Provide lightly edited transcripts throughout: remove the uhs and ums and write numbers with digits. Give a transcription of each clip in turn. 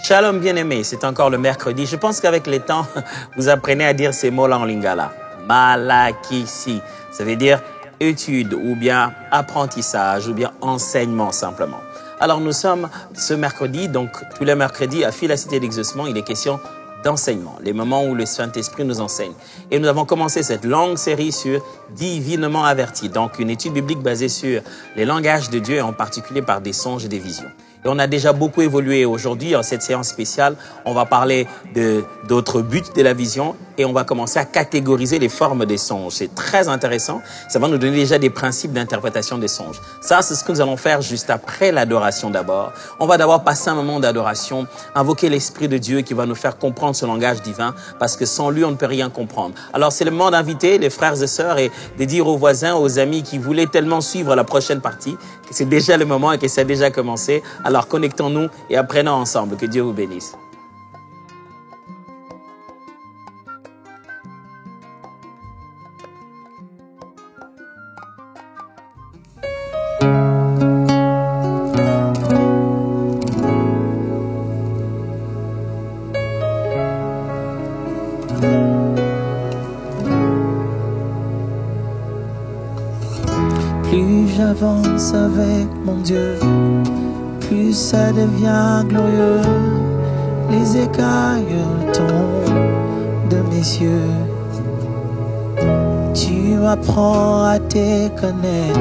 Shalom bien-aimé, c'est encore le mercredi. Je pense qu'avec le temps, vous apprenez à dire ces mots-là en lingala. Malakisi, ça veut dire étude ou bien apprentissage ou bien enseignement simplement. Alors nous sommes ce mercredi, donc tous les mercredis à Fil la Cité d'Exaucement, il est question d'enseignement, les moments où le Saint-Esprit nous enseigne. Et nous avons commencé cette longue série sur Divinement averti, donc une étude biblique basée sur les langages de Dieu et en particulier par des songes et des visions. Et on a déjà beaucoup évolué aujourd'hui en cette séance spéciale. On va parler d'autres buts de la vision et on va commencer à catégoriser les formes des songes. C'est très intéressant. Ça va nous donner déjà des principes d'interprétation des songes. Ça, c'est ce que nous allons faire juste après l'adoration d'abord. On va d'abord passer un moment d'adoration, invoquer l'Esprit de Dieu qui va nous faire comprendre ce langage divin parce que sans lui, on ne peut rien comprendre. Alors, c'est le moment d'inviter les frères et sœurs et de dire aux voisins, aux amis qui voulaient tellement suivre la prochaine partie que c'est déjà le moment et que ça a déjà commencé. Alors, connectons-nous et apprenons ensemble. Que Dieu vous bénisse. Plus j'avance avec mon Dieu, plus ça devient glorieux. Les écailles tombent de mes yeux. Tu m'apprends à te connaître.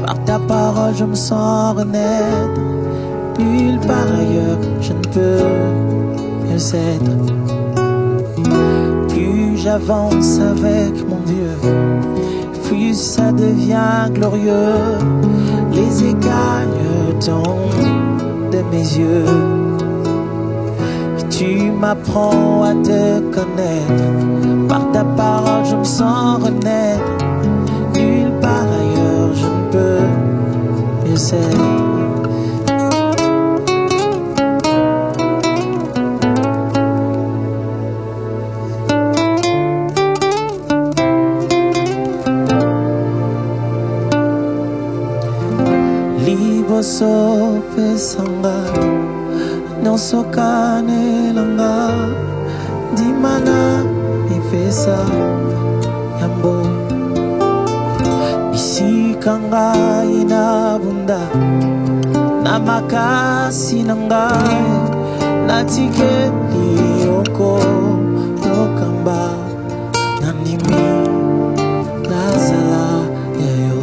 Par ta parole je me sens renaître. Nulle part ailleurs je ne peux mieux être. Plus j'avance avec mon Dieu, plus ça devient glorieux. Les écailles tombent de mes yeux. Tu m'apprends à te connaître. Par ta parole je me sens renaître. Nulle part ailleurs je ne peux mieux être. So pesanga no sokane langa dimana ipesa yambo isikanga inabunda na makasi nanga na tiketi yoko yokamba nanimi nazala yayo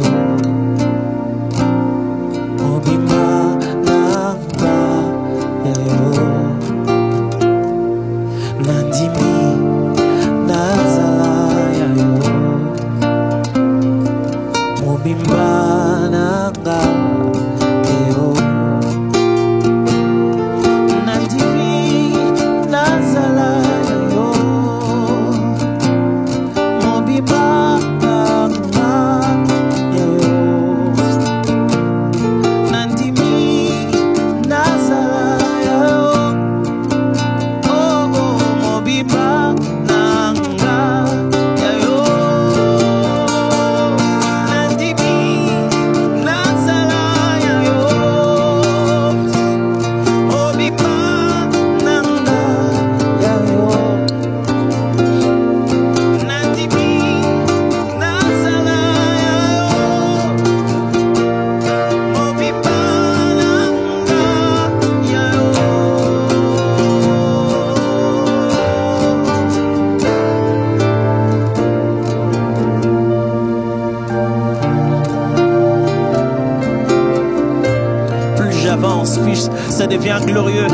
ça devient glorieux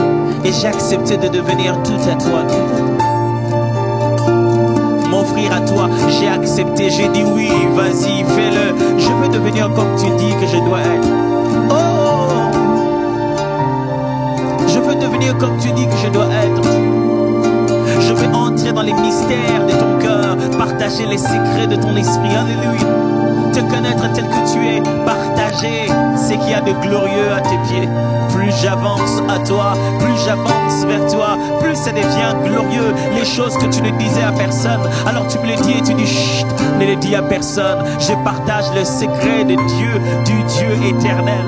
et j'ai accepté de devenir tout à toi, m'offrir à toi. J'ai accepté, j'ai dit oui, vas-y, fais-le. Je veux devenir comme tu dis que je dois être. Oh, je veux devenir comme tu dis que je dois être. Je veux entrer dans les mystères de ton cœur, partager les secrets de ton esprit. Alléluia. Te connaître tel que tu es, partager ce qu'il y a de glorieux à tes pieds. Plus j'avance à toi, plus j'avance vers toi, plus ça devient glorieux. Les choses que tu ne disais à personne, alors tu me les dis et tu dis chut, ne les dis à personne. Je partage le secret de Dieu, du Dieu éternel.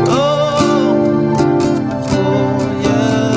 Oh, oh yeah.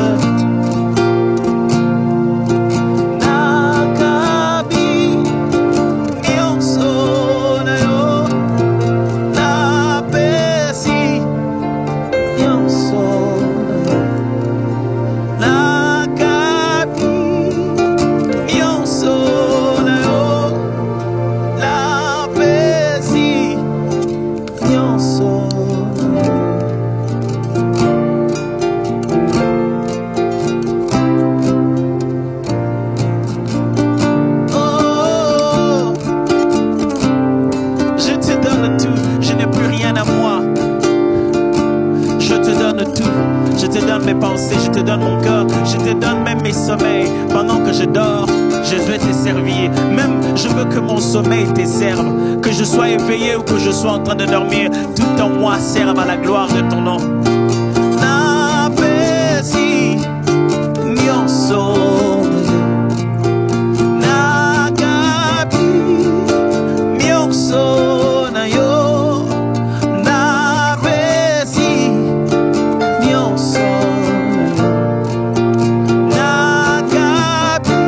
te donne mon cœur, je te donne même mes sommeils. Pendant que je dors, je veux te servir. Même je veux que mon sommeil te serve. Que je sois éveillé ou que je sois en train de dormir, tout en moi serve à la gloire de ton nom. Napesi nyonso nagabi nyonso na yo. Napesi nyonso nagabi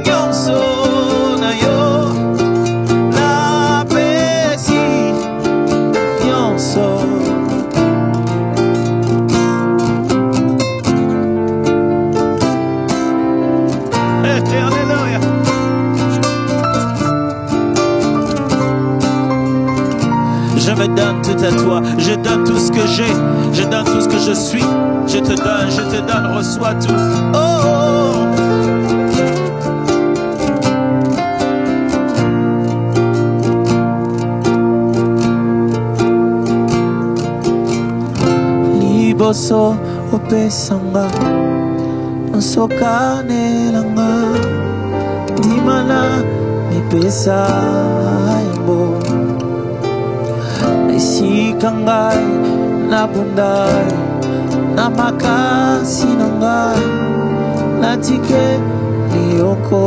nyonso na yo. Napesi nyonso. Alléluia. Je me donne tout à toi, je donne tout ce que j'ai, je donne tout ce que je suis, je te donne, reçois tout. Oh, oh. Liboso opesanga nsokanelanga dimana mipesa yambo esika ngai nabunda na makasi na ngai natike lioko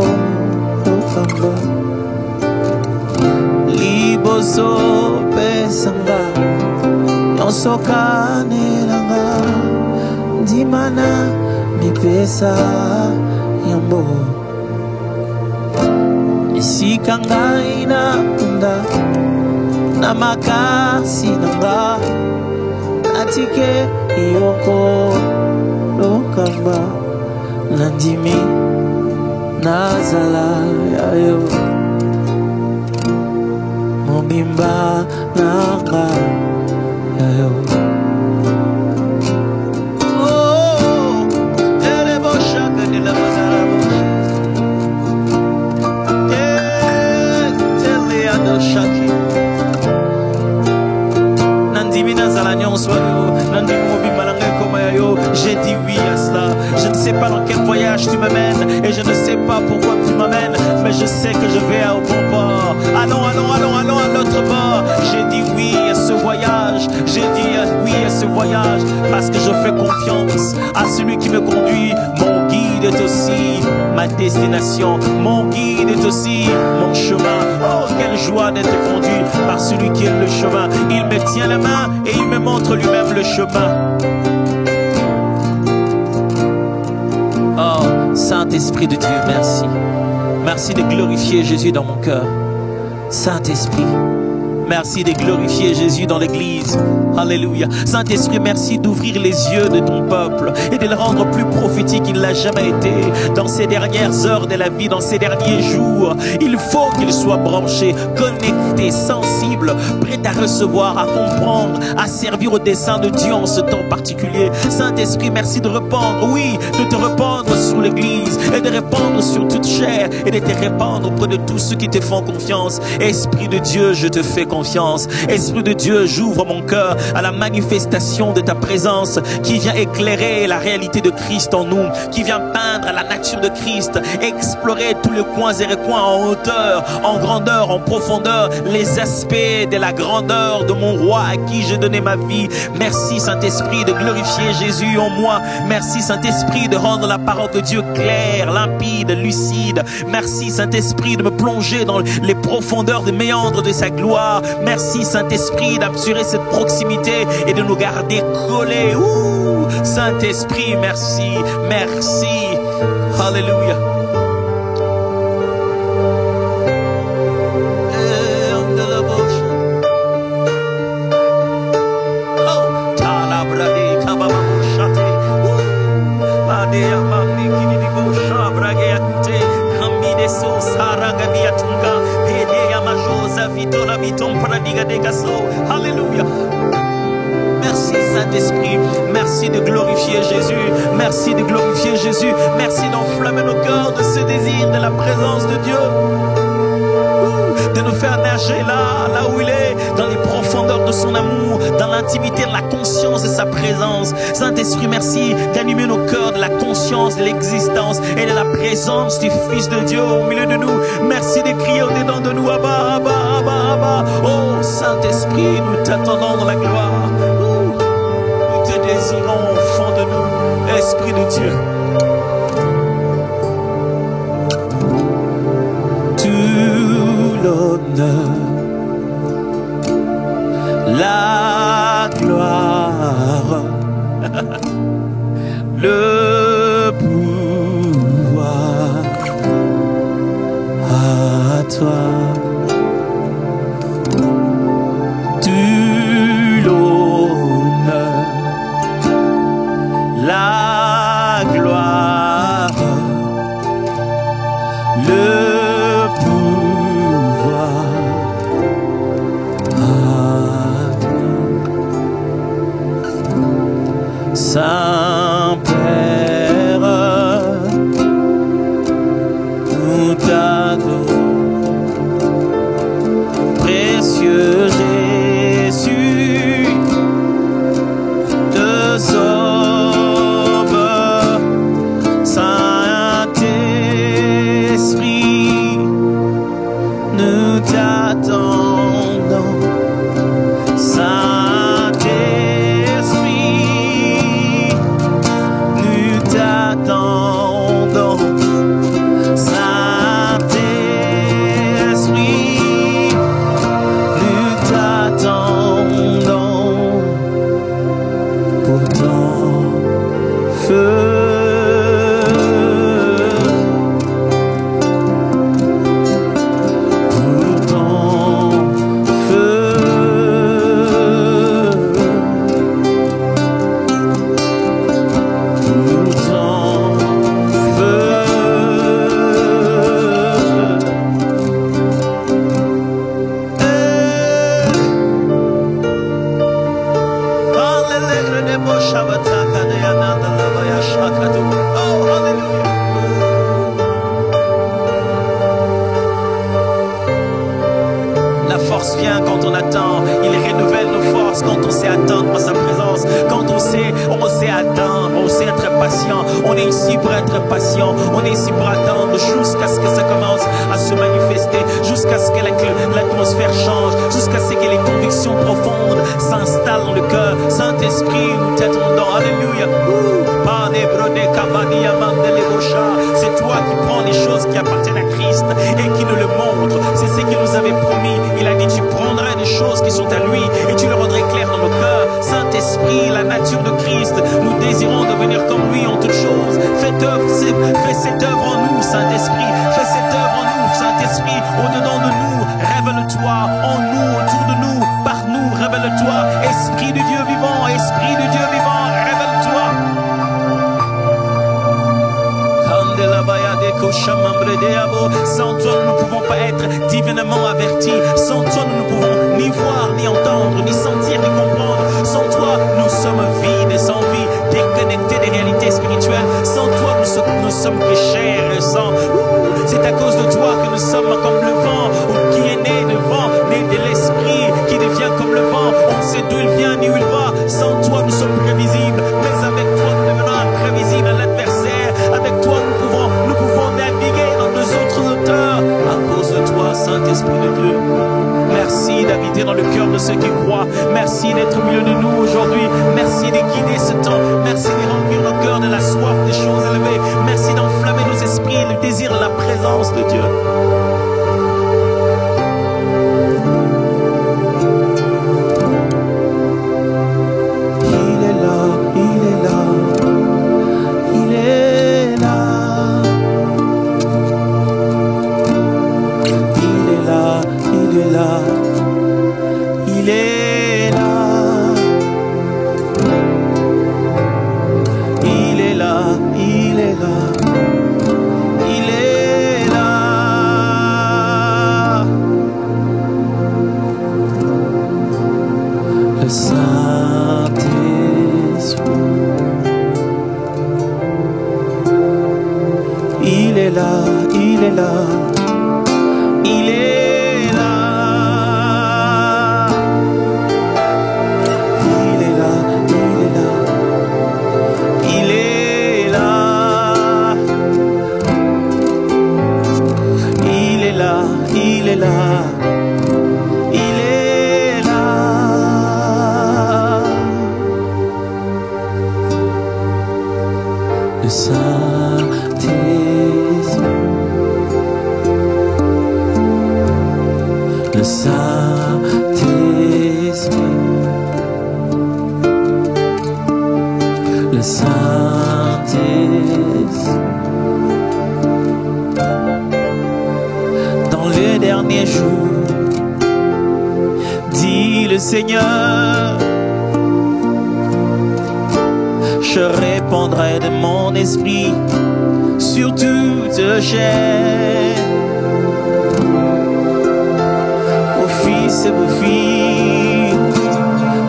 lokamba liboso pesanga nsokanelanga dimana mipesa yambo esika ngai nabunda na makasi na ngai natike yoko lokamba nandimi nazala yayo mobimba na ngai yayo. J'ai dit oui à cela. Je ne sais pas dans quel voyage tu m'amènes et je ne sais pas pourquoi tu m'amènes, mais je sais que je vais au bon port. Allons à l'autre bord. J'ai dit oui à ce voyage. J'ai dit oui à ce voyage parce que je fais confiance à celui qui me conduit. Mon guide est aussi ma destination. Mon guide est aussi mon chemin. Oh, quelle joie d'être conduit par celui qui est le chemin. Il me tient la main et il me montre lui-même le chemin. Oh, Saint-Esprit de Dieu, merci. Merci de glorifier Jésus dans mon cœur. Saint-Esprit, merci de glorifier Jésus dans l'église. Alléluia. Saint-Esprit, merci d'ouvrir les yeux de ton peuple et de le rendre plus prophétique qu'il ne l'a jamais été. Dans ces dernières heures de la vie, dans ces derniers jours, il faut qu'il soit branché, connecté, sensible, prêt à recevoir, à comprendre, à servir au dessein de Dieu en ce temps particulier. Saint-Esprit, merci de répandre, oui, de te répandre sur l'église et de répandre sur toute chair et de te répandre auprès de tous ceux qui te font confiance. Esprit de Dieu, je te fais confiance. Esprit de Dieu, j'ouvre mon cœur à la manifestation de ta présence qui vient éclairer la réalité de Christ en nous, qui vient peindre la nature de Christ, explorer tous les coins et recoins en hauteur, en grandeur, en profondeur, les aspects de la grandeur de mon roi à qui j'ai donné ma vie. Merci Saint-Esprit de glorifier Jésus en moi. Merci Saint-Esprit de rendre la parole de Dieu claire, limpide, lucide. Merci Saint-Esprit de me plonger dans les profondeurs des méandres de sa gloire. Merci Saint-Esprit d'assurer cette proximité et de nous garder collés. Ouh, Saint-Esprit, merci, merci. Alléluia. Alléluia. Merci Saint-Esprit, merci de glorifier Jésus, merci de glorifier Jésus, merci d'enflammer nos cœurs de ce désir de la présence de Dieu, de nous faire nager là où il est, dans les profondeurs profondeurs de son amour, dans l'intimité de la conscience de sa présence. Saint-Esprit, merci d'animer nos cœurs de la conscience de l'existence et de la présence du Fils de Dieu au milieu de nous. Merci de crier au-dedans de nous, Abba, Abba, Abba, Abba. Oh Saint-Esprit, nous t'attendons dans la gloire. Nous te désirons au fond de nous, Esprit de Dieu. Tout l'honneur, la gloire, le pouvoir à toi. Tout l'honneur, la gloire, le Saint-Père, nous t'adorons, précieux Jésus, te sauve, Saint-Esprit, nous t'attendons, sans toi nous ne pouvons pas être divinement avertis, sans toi nous ne pouvons ni voir, ni entendre, ni sentir, ni comprendre, sans toi nous sommes vides et sans vie, déconnectés des réalités spirituelles, sans toi nous sommes que chair et sang. C'est à cause de toi que nous sommes comme le vent, qui est né de vent, né de l'esprit, qui devient comme le vent, on ne sait d'où il vient ni où il va, sans toi nous sommes prévisibles, mais avec toi nous devenons imprévisibles à l'adversaire, avec toi nous pouvons naviguer dans deux autres hauteurs, à cause de toi Saint-Esprit de Dieu. Merci d'habiter dans le cœur de ceux qui croient, merci d'être au milieu de nous aujourd'hui, merci de guider ce temps, merci de remplir nos cœurs de la soif des choses élevées, merci d'enflammer nos esprits, le désir de la présence de Dieu. Le Saint-Esprit, le Saint-Esprit. Dans les derniers jours, dit le Seigneur, je répandrai de mon esprit sur toute chair. Vos fils et vos filles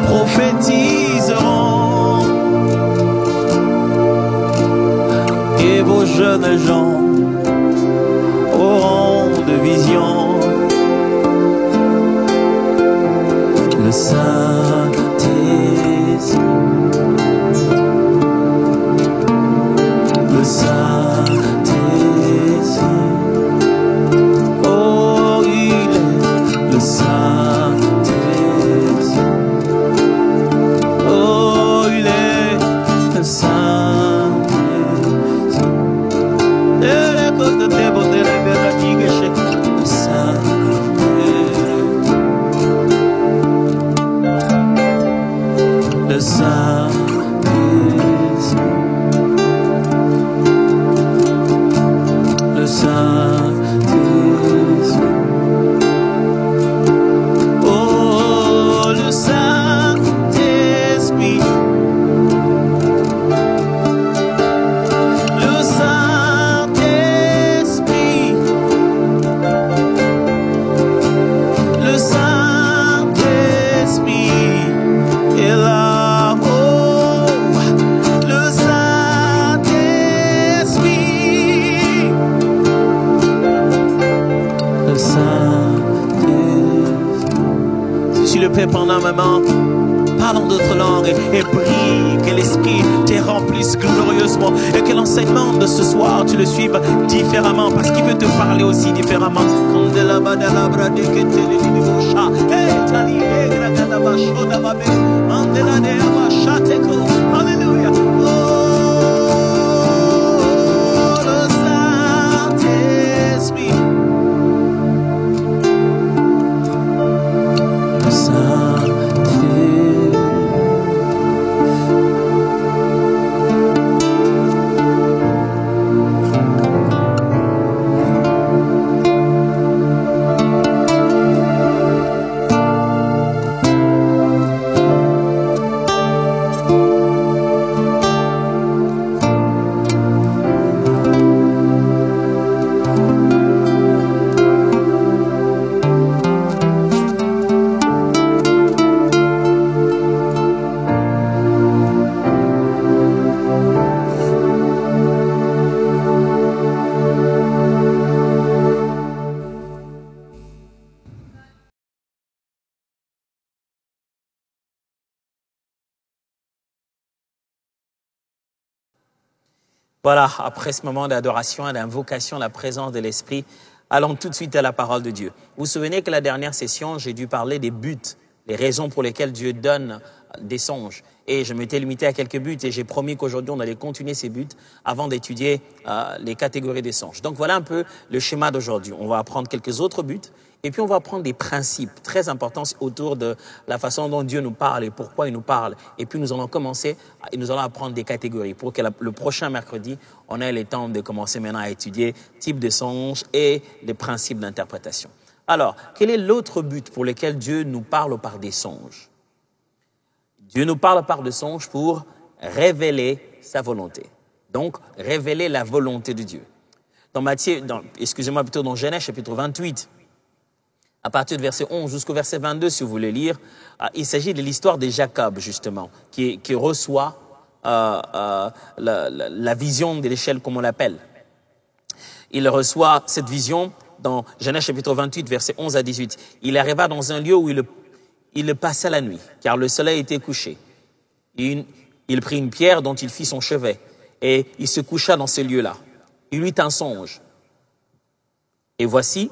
prophétiseront, et vos jeunes gens auront de visions. Le Saint-Esprit, le Saint-Esprit, oh il est le Saint-Esprit, oh il est le Saint-Esprit, le Saint-Esprit, le Saint-Esprit, oh le Saint-Esprit, le Saint-Esprit, le Saint-Esprit est là. Pendant un moment, parle en d'autres langues et prie que l'Esprit te remplisse glorieusement et que l'enseignement de ce soir, tu le suives différemment parce qu'il veut te parler aussi différemment. Alléluia. Voilà, après ce moment d'adoration et d'invocation à la présence de l'Esprit, allons tout de suite à la parole de Dieu. Vous vous souvenez que la dernière session, j'ai dû parler des buts, les raisons pour lesquelles Dieu donne des songes. Et je m'étais limité à quelques buts et j'ai promis qu'aujourd'hui, on allait continuer ces buts avant d'étudier les catégories des songes. Donc voilà un peu le schéma d'aujourd'hui. On va apprendre quelques autres buts et puis on va apprendre des principes très importants autour de la façon dont Dieu nous parle et pourquoi il nous parle. Et puis nous allons commencer et nous allons apprendre des catégories pour que le prochain mercredi, on ait le temps de commencer maintenant à étudier type de songes et les principes d'interprétation. Alors, quel est l'autre but pour lequel Dieu nous parle par des songes? Dieu nous parle par des songes pour révéler sa volonté. Donc, révéler la volonté de Dieu. Dans Genèse chapitre 28, à partir du verset 11 jusqu'au verset 22, si vous voulez lire, il s'agit de l'histoire de Jacob, justement, qui reçoit la vision de l'échelle, comme on l'appelle. Il reçoit cette vision dans Genèse chapitre 28, verset 11 à 18. Il arriva dans un lieu où il passa la nuit, car le soleil était couché. Il prit une pierre dont il fit son chevet, et il se coucha dans ce lieu-là. Il eut un songe. Et voici,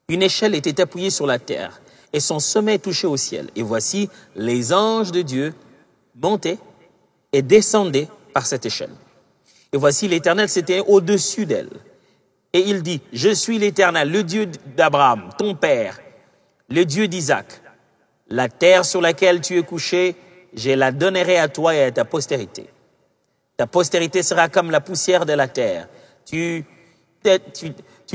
une échelle était appuyée sur la terre, et son sommet touchait au ciel. Et voici, les anges de Dieu montaient et descendaient par cette échelle. Et voici l'Éternel s'était au-dessus d'elle. Et il dit, je suis l'Éternel, le Dieu d'Abraham, ton père, le Dieu d'Isaac. La terre sur laquelle tu es couché, je la donnerai à toi et à ta postérité. Ta postérité sera comme la poussière de la terre. Tu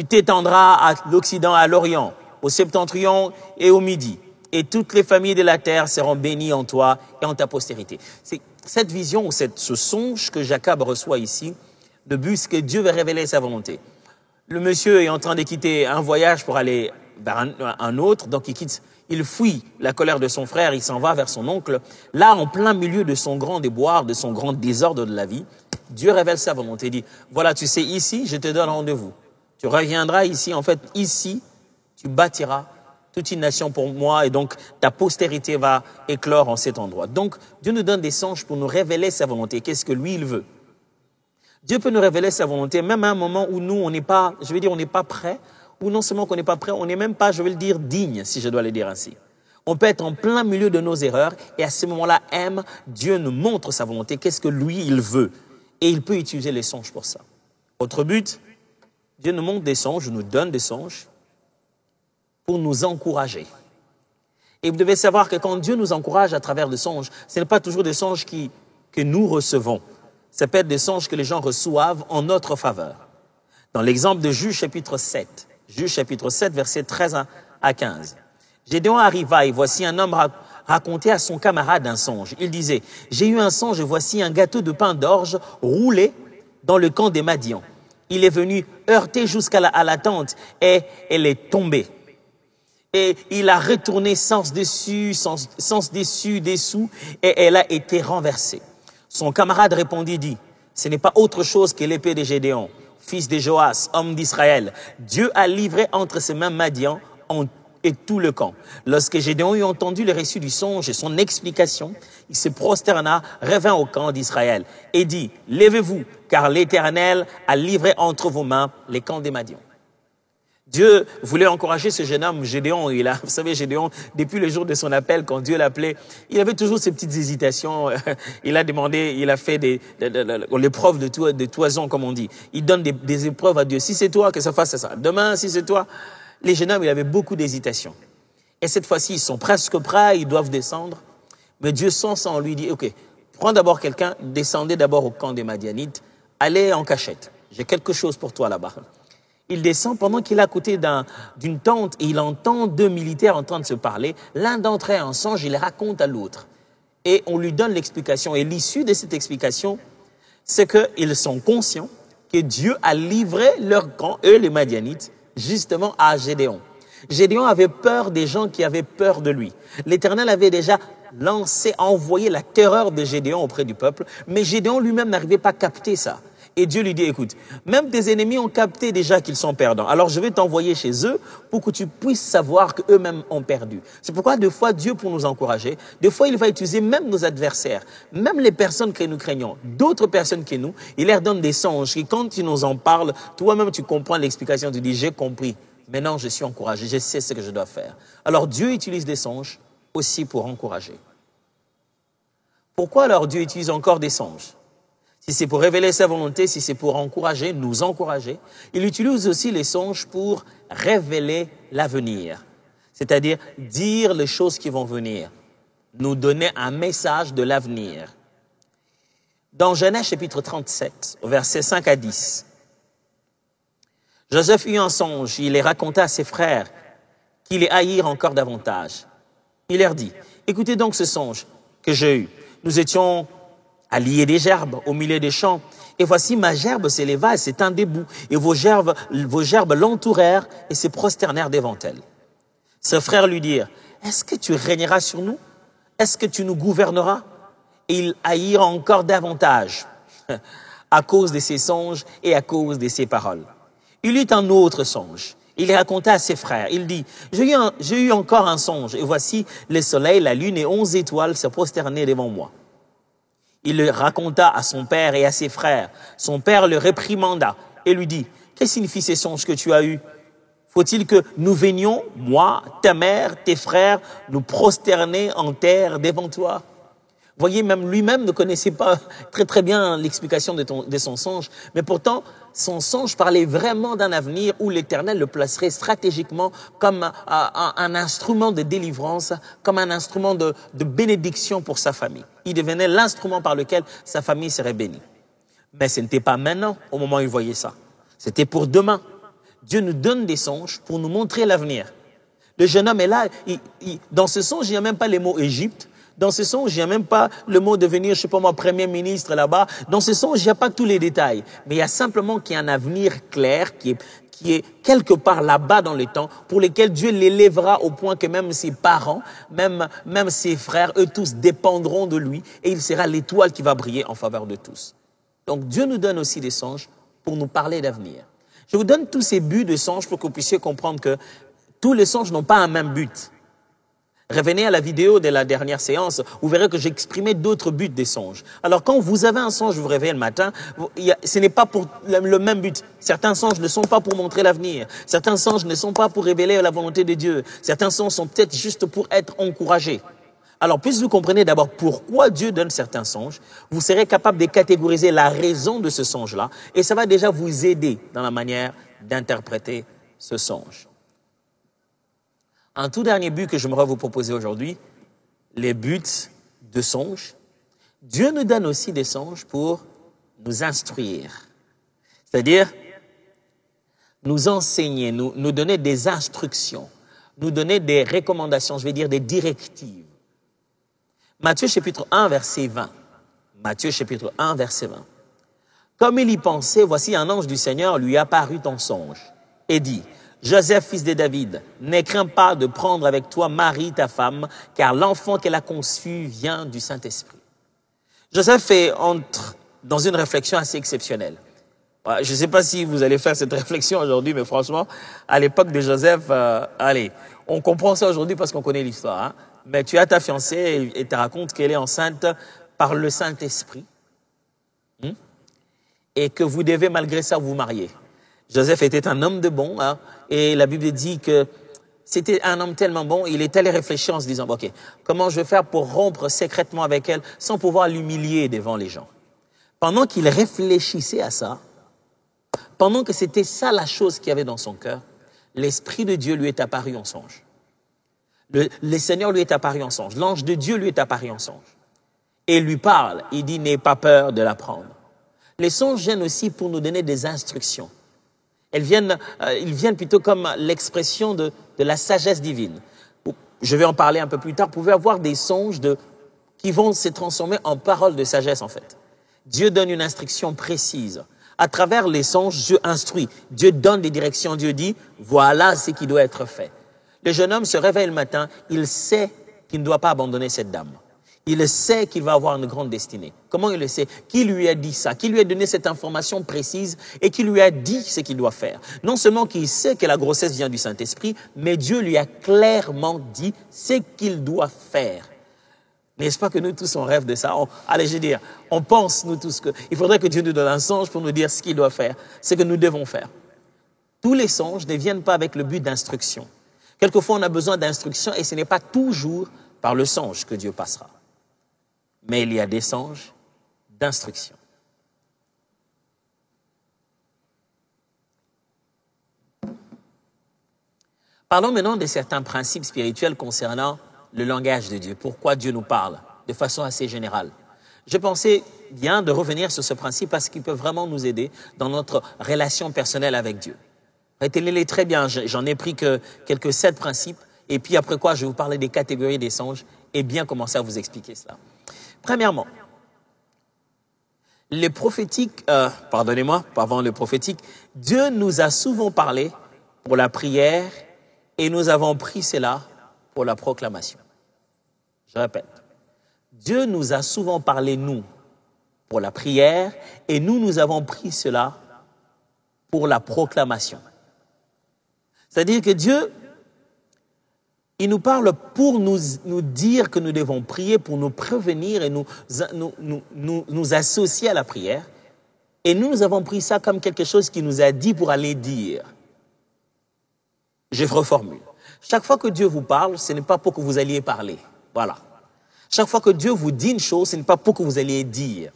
t'étendras à l'Occident, à l'Orient, au septentrion et au Midi. Et toutes les familles de la terre seront bénies en toi et en ta postérité. C'est cette vision ou ce songe que Jacob reçoit ici. Le but, c'est que Dieu va révéler sa volonté. Le monsieur est en train de quitter un voyage pour aller vers un autre, donc il fuit la colère de son frère, il s'en va vers son oncle. Là, en plein milieu de son grand déboire, de son grand désordre de la vie, Dieu révèle sa volonté. Il dit, voilà, tu sais, ici, je te donne rendez-vous. Tu reviendras ici, en fait, ici, tu bâtiras toute une nation pour moi et donc ta postérité va éclore en cet endroit. Donc, Dieu nous donne des songes pour nous révéler sa volonté. Qu'est-ce que lui, il veut? Dieu peut nous révéler sa volonté, même à un moment où nous, on n'est pas, je veux dire, on n'est pas prêt, ou non seulement qu'on n'est pas prêt, on n'est même pas, je vais le dire, digne, si je dois le dire ainsi. On peut être en plein milieu de nos erreurs et à ce moment-là, Dieu nous montre sa volonté, qu'est-ce que lui, il veut. Et il peut utiliser les songes pour ça. Autre but, Dieu nous montre des songes, nous donne des songes pour nous encourager. Et vous devez savoir que quand Dieu nous encourage à travers des songes, ce n'est pas toujours des songes que nous recevons. Ça peut être des songes que les gens reçoivent en notre faveur. Dans l'exemple de Juge chapitre 7, versets 13 à 15. Gédéon arriva et voici un homme racontait à son camarade un songe. Il disait, j'ai eu un songe et voici un gâteau de pain d'orge roulé dans le camp des Madians. Il est venu heurter jusqu'à la tente et elle est tombée. Et il a retourné sens dessus, dessous, et elle a été renversée. Son camarade répondit, dit, ce n'est pas autre chose que l'épée de Gédéon, fils de Joas, homme d'Israël. Dieu a livré entre ses mains Madian et tout le camp. Lorsque Gédéon eut entendu le récit du songe et son explication, il se prosterna, revint au camp d'Israël et dit, levez-vous, car l'Éternel a livré entre vos mains les camps des Madians. Dieu voulait encourager ce jeune homme, Gédéon. Vous savez, Gédéon, depuis le jour de son appel, quand Dieu l'appelait, il avait toujours ces petites hésitations. Il a fait l'épreuve de toison, comme on dit. Il donne des épreuves à Dieu. Si c'est toi, que ça fasse ça. Demain, si c'est toi. Les jeunes hommes, il avait beaucoup d'hésitations. Et cette fois-ci, ils sont presque prêts, ils doivent descendre. Mais Dieu, sans ça, on lui dit, OK, prends d'abord quelqu'un, descendez d'abord au camp des Madianites, allez en cachette. J'ai quelque chose pour toi là-bas. Il descend pendant qu'il est à côté d'une tente et il entend deux militaires en train de se parler. L'un d'entre eux a un songe, il raconte à l'autre. Et on lui donne l'explication. Et l'issue de cette explication, c'est qu'ils sont conscients que Dieu a livré leur camp, eux les Madianites, justement à Gédéon. Gédéon avait peur des gens qui avaient peur de lui. L'Éternel avait déjà envoyé la terreur de Gédéon auprès du peuple, mais Gédéon lui-même n'arrivait pas à capter ça. Et Dieu lui dit, écoute, même tes ennemis ont capté déjà qu'ils sont perdants. Alors je vais t'envoyer chez eux pour que tu puisses savoir qu'eux-mêmes ont perdu. C'est pourquoi des fois, Dieu, pour nous encourager, des fois, il va utiliser même nos adversaires, même les personnes que nous craignons, d'autres personnes que nous, il leur donne des songes. Et quand ils nous en parlent, toi-même, tu comprends l'explication, tu dis, j'ai compris. Maintenant, je suis encouragé, je sais ce que je dois faire. Alors Dieu utilise des songes aussi pour encourager. Pourquoi alors Dieu utilise encore des songes ? Si c'est pour révéler sa volonté, si c'est pour encourager, nous encourager, il utilise aussi les songes pour révéler l'avenir. C'est-à-dire dire les choses qui vont venir, nous donner un message de l'avenir. Dans Genèse chapitre 37, versets 5 à 10, Joseph eut un songe, il les raconta à ses frères, qui les haïrent encore davantage. Il leur dit, écoutez donc ce songe que j'ai eu. Nous étions à lier des gerbes au milieu des champs. Et voici ma gerbe s'éleva et s'étend debout. Et vos gerbes l'entourèrent et se prosternèrent devant elle. Ses frères lui dirent, est-ce que tu régneras sur nous? Est-ce que tu nous gouverneras? Et ils haïrent encore davantage à cause de ses songes et à cause de ses paroles. Il eut un autre songe. Il raconta à ses frères. Il dit, j'ai eu encore un songe. Et voici le soleil, la lune et 11 étoiles se prosternaient devant moi. Il le raconta à son père et à ses frères. Son père le réprimanda et lui dit, que signifient ces songes que tu as eus? Faut-il que nous venions, moi, ta mère, tes frères, nous prosterner en terre devant toi? voyez, même lui-même ne connaissait pas très bien l'explication de son songe, mais pourtant, son songe parlait vraiment d'un avenir où l'Éternel le placerait stratégiquement comme un instrument de délivrance, comme un instrument de bénédiction pour sa famille. Il devenait l'instrument par lequel sa famille serait bénie. Mais ce n'était pas maintenant, au moment où il voyait ça. C'était pour demain. Dieu nous donne des songes pour nous montrer l'avenir. Le jeune homme est là, dans ce songe, il n'y a même pas les mots Égypte. Dans ce songe, il n'y a même pas le mot devenir, je sais pas moi, premier ministre là-bas. Dans ce songe, il n'y a pas tous les détails. Mais il y a simplement qu'il y a un avenir clair qui est quelque part là-bas dans le temps, pour lequel Dieu l'élèvera au point que même ses parents, même ses frères, eux tous dépendront de lui et il sera l'étoile qui va briller en faveur de tous. Donc Dieu nous donne aussi des songes pour nous parler d'avenir. Je vous donne tous ces buts de songes pour que vous puissiez comprendre que tous les songes n'ont pas un même but. Revenez à la vidéo de la dernière séance, vous verrez que j'ai exprimé d'autres buts des songes. Alors quand vous avez un songe, vous vous réveillez le matin, ce n'est pas pour le même but. Certains songes ne sont pas pour montrer l'avenir. Certains songes ne sont pas pour révéler la volonté de Dieu. Certains songes sont peut-être juste pour être encouragés. Alors, puisque vous comprenez d'abord pourquoi Dieu donne certains songes, vous serez capable de catégoriser la raison de ce songe-là et ça va déjà vous aider dans la manière d'interpréter ce songe. Un tout dernier but que j'aimerais vous proposer aujourd'hui, les buts de songes. Dieu nous donne aussi des songes pour nous instruire, c'est-à-dire nous enseigner, nous donner des instructions, nous donner des recommandations, je vais dire des directives. Matthieu chapitre 1, verset 20. Matthieu chapitre 1, verset 20. Comme il y pensait, voici un ange du Seigneur lui apparut en songe et dit: Joseph, fils de David, ne crains pas de prendre avec toi Marie, ta femme, car l'enfant qu'elle a conçu vient du Saint-Esprit. Joseph entre dans une réflexion assez exceptionnelle. Je ne sais pas si vous allez faire cette réflexion aujourd'hui, mais franchement, à l'époque de Joseph, on comprend ça aujourd'hui parce qu'on connaît l'histoire. Hein? Mais tu as ta fiancée et tu racontes qu'elle est enceinte par le Saint-Esprit et que vous devez malgré ça vous marier. Joseph était un homme de bon, hein, et la Bible dit que c'était un homme tellement bon, il est allé réfléchir en se disant, ok, comment je vais faire pour rompre secrètement avec elle sans pouvoir l'humilier devant les gens. Pendant qu'il réfléchissait à ça, pendant que c'était ça la chose qu'il y avait dans son cœur, l'Esprit de Dieu lui est apparu en songe. Le Seigneur lui est apparu en songe. L'ange de Dieu lui est apparu en songe. Et il lui parle, il dit, n'aie pas peur de la prendre. Les songes viennent aussi pour nous donner des instructions. Ils viennent plutôt comme l'expression de la sagesse divine. Je vais en parler un peu plus tard. Vous pouvez avoir des songes qui vont se transformer en paroles de sagesse en fait. Dieu donne une instruction précise. À travers les songes, Dieu instruit. Dieu donne des directions. Dieu dit, voilà ce qui doit être fait. Le jeune homme se réveille le matin, il sait qu'il ne doit pas abandonner cette dame. Il sait qu'il va avoir une grande destinée. Comment il le sait? Qui lui a dit ça? Qui lui a donné cette information précise et qui lui a dit ce qu'il doit faire? Non seulement qu'il sait que la grossesse vient du Saint-Esprit, mais Dieu lui a clairement dit ce qu'il doit faire. N'est-ce pas que nous tous on rêve de ça? On pense nous tous qu'il faudrait que Dieu nous donne un songe pour nous dire ce qu'il doit faire, ce que nous devons faire. Tous les songes ne viennent pas avec le but d'instruction. Quelquefois on a besoin d'instruction et ce n'est pas toujours par le songe que Dieu passera. Mais il y a des songes d'instruction. Parlons maintenant de certains principes spirituels concernant le langage de Dieu. Pourquoi Dieu nous parle de façon assez générale. Je pensais bien de revenir sur ce principe parce qu'il peut vraiment nous aider dans notre relation personnelle avec Dieu. Retenez-les très bien, j'en ai pris que quelques 7 principes et puis après quoi je vais vous parler des catégories des songes et bien commencer à vous expliquer cela. Premièrement, les prophétiques, pardonnez-moi, avant le prophétique, Dieu nous a souvent parlé pour la prière et nous avons pris cela pour la proclamation. Je répète, Dieu nous a souvent parlé, nous, pour la prière et nous avons pris cela pour la proclamation. C'est-à-dire que Dieu, il nous parle pour nous dire que nous devons prier, pour nous prévenir et nous associer à la prière. Et nous avons pris ça comme quelque chose qu'il nous a dit pour aller dire. Je reformule. Chaque fois que Dieu vous parle, ce n'est pas pour que vous alliez parler. Voilà. Chaque fois que Dieu vous dit une chose, ce n'est pas pour que vous alliez dire.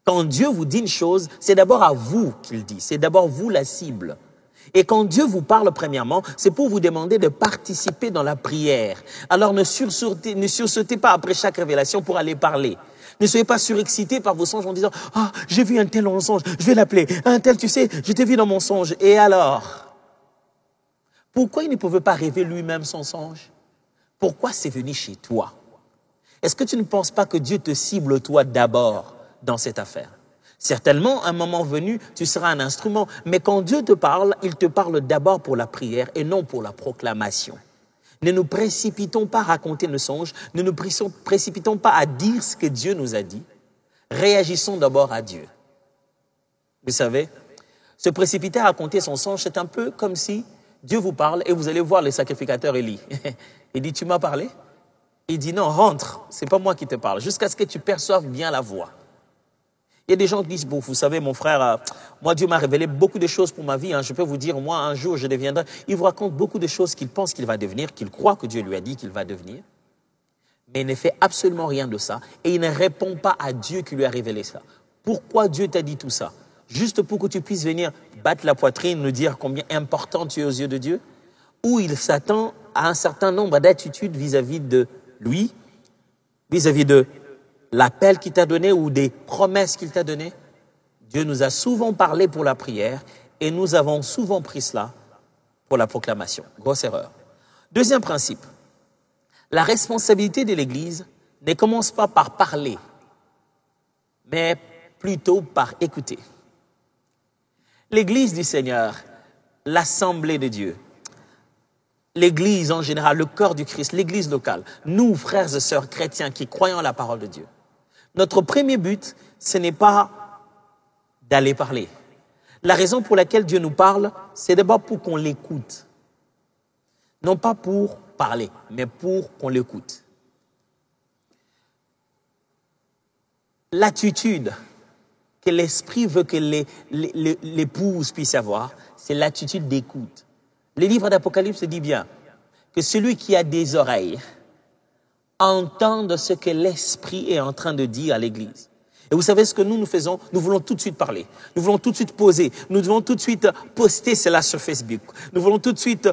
Quand Dieu vous dit une chose, c'est d'abord à vous qu'il dit. C'est d'abord vous la cible. Et quand Dieu vous parle premièrement, c'est pour vous demander de participer dans la prière. Alors ne sursautez pas après chaque révélation pour aller parler. Ne soyez pas surexcité par vos songes en disant « Ah, j'ai vu un tel dans mon songe, je vais l'appeler. Un tel, tu sais, je t'ai vu dans mon songe. » Et alors? Pourquoi il ne pouvait pas rêver lui-même son songe? Pourquoi c'est venu chez toi? Est-ce que tu ne penses pas que Dieu te cible toi d'abord dans cette affaire? Certainement, à un moment venu, tu seras un instrument. Mais quand Dieu te parle, il te parle d'abord pour la prière et non pour la proclamation. Ne nous précipitons pas à raconter nos songes. Ne nous précipitons pas à dire ce que Dieu nous a dit. Réagissons d'abord à Dieu. Vous savez, se précipiter à raconter son songe, c'est un peu comme si Dieu vous parle et vous allez voir le sacrificateur Élie. Il dit, tu m'as parlé? Il dit, non, rentre, c'est pas moi qui te parle, jusqu'à ce que tu perçoives bien la voix. Il y a des gens qui disent, bon, vous savez, mon frère, moi, Dieu m'a révélé beaucoup de choses pour ma vie. Je peux vous dire, moi, un jour, je deviendrai. Il vous raconte beaucoup de choses qu'il pense qu'il va devenir, qu'il croit que Dieu lui a dit qu'il va devenir. Mais il ne fait absolument rien de ça. Et il ne répond pas à Dieu qui lui a révélé ça. Pourquoi Dieu t'a dit tout ça? Juste pour que tu puisses venir battre la poitrine, nous dire combien important tu es aux yeux de Dieu? Ou il s'attend à un certain nombre d'attitudes vis-à-vis de lui, vis-à-vis de l'appel qu'il t'a donné ou des promesses qu'il t'a données? Dieu nous a souvent parlé pour la prière et nous avons souvent pris cela pour la proclamation. Grosse erreur. Deuxième principe, la responsabilité de l'Église ne commence pas par parler, mais plutôt par écouter. L'Église du Seigneur, l'Assemblée de Dieu, l'Église en général, le corps du Christ, l'Église locale, nous, frères et sœurs chrétiens qui croyons à la parole de Dieu, notre premier but, ce n'est pas d'aller parler. La raison pour laquelle Dieu nous parle, c'est d'abord pour qu'on l'écoute. Non pas pour parler, mais pour qu'on l'écoute. L'attitude que l'Esprit veut que l'épouse puisse avoir, c'est l'attitude d'écoute. Le livre d'Apocalypse dit bien que celui qui a des oreilles entende ce que l'Esprit est en train de dire à l'Église. Et vous savez ce que nous faisons? Nous voulons tout de suite parler. Nous voulons tout de suite poser. Nous devons tout de suite poster cela sur Facebook. Nous voulons tout de suite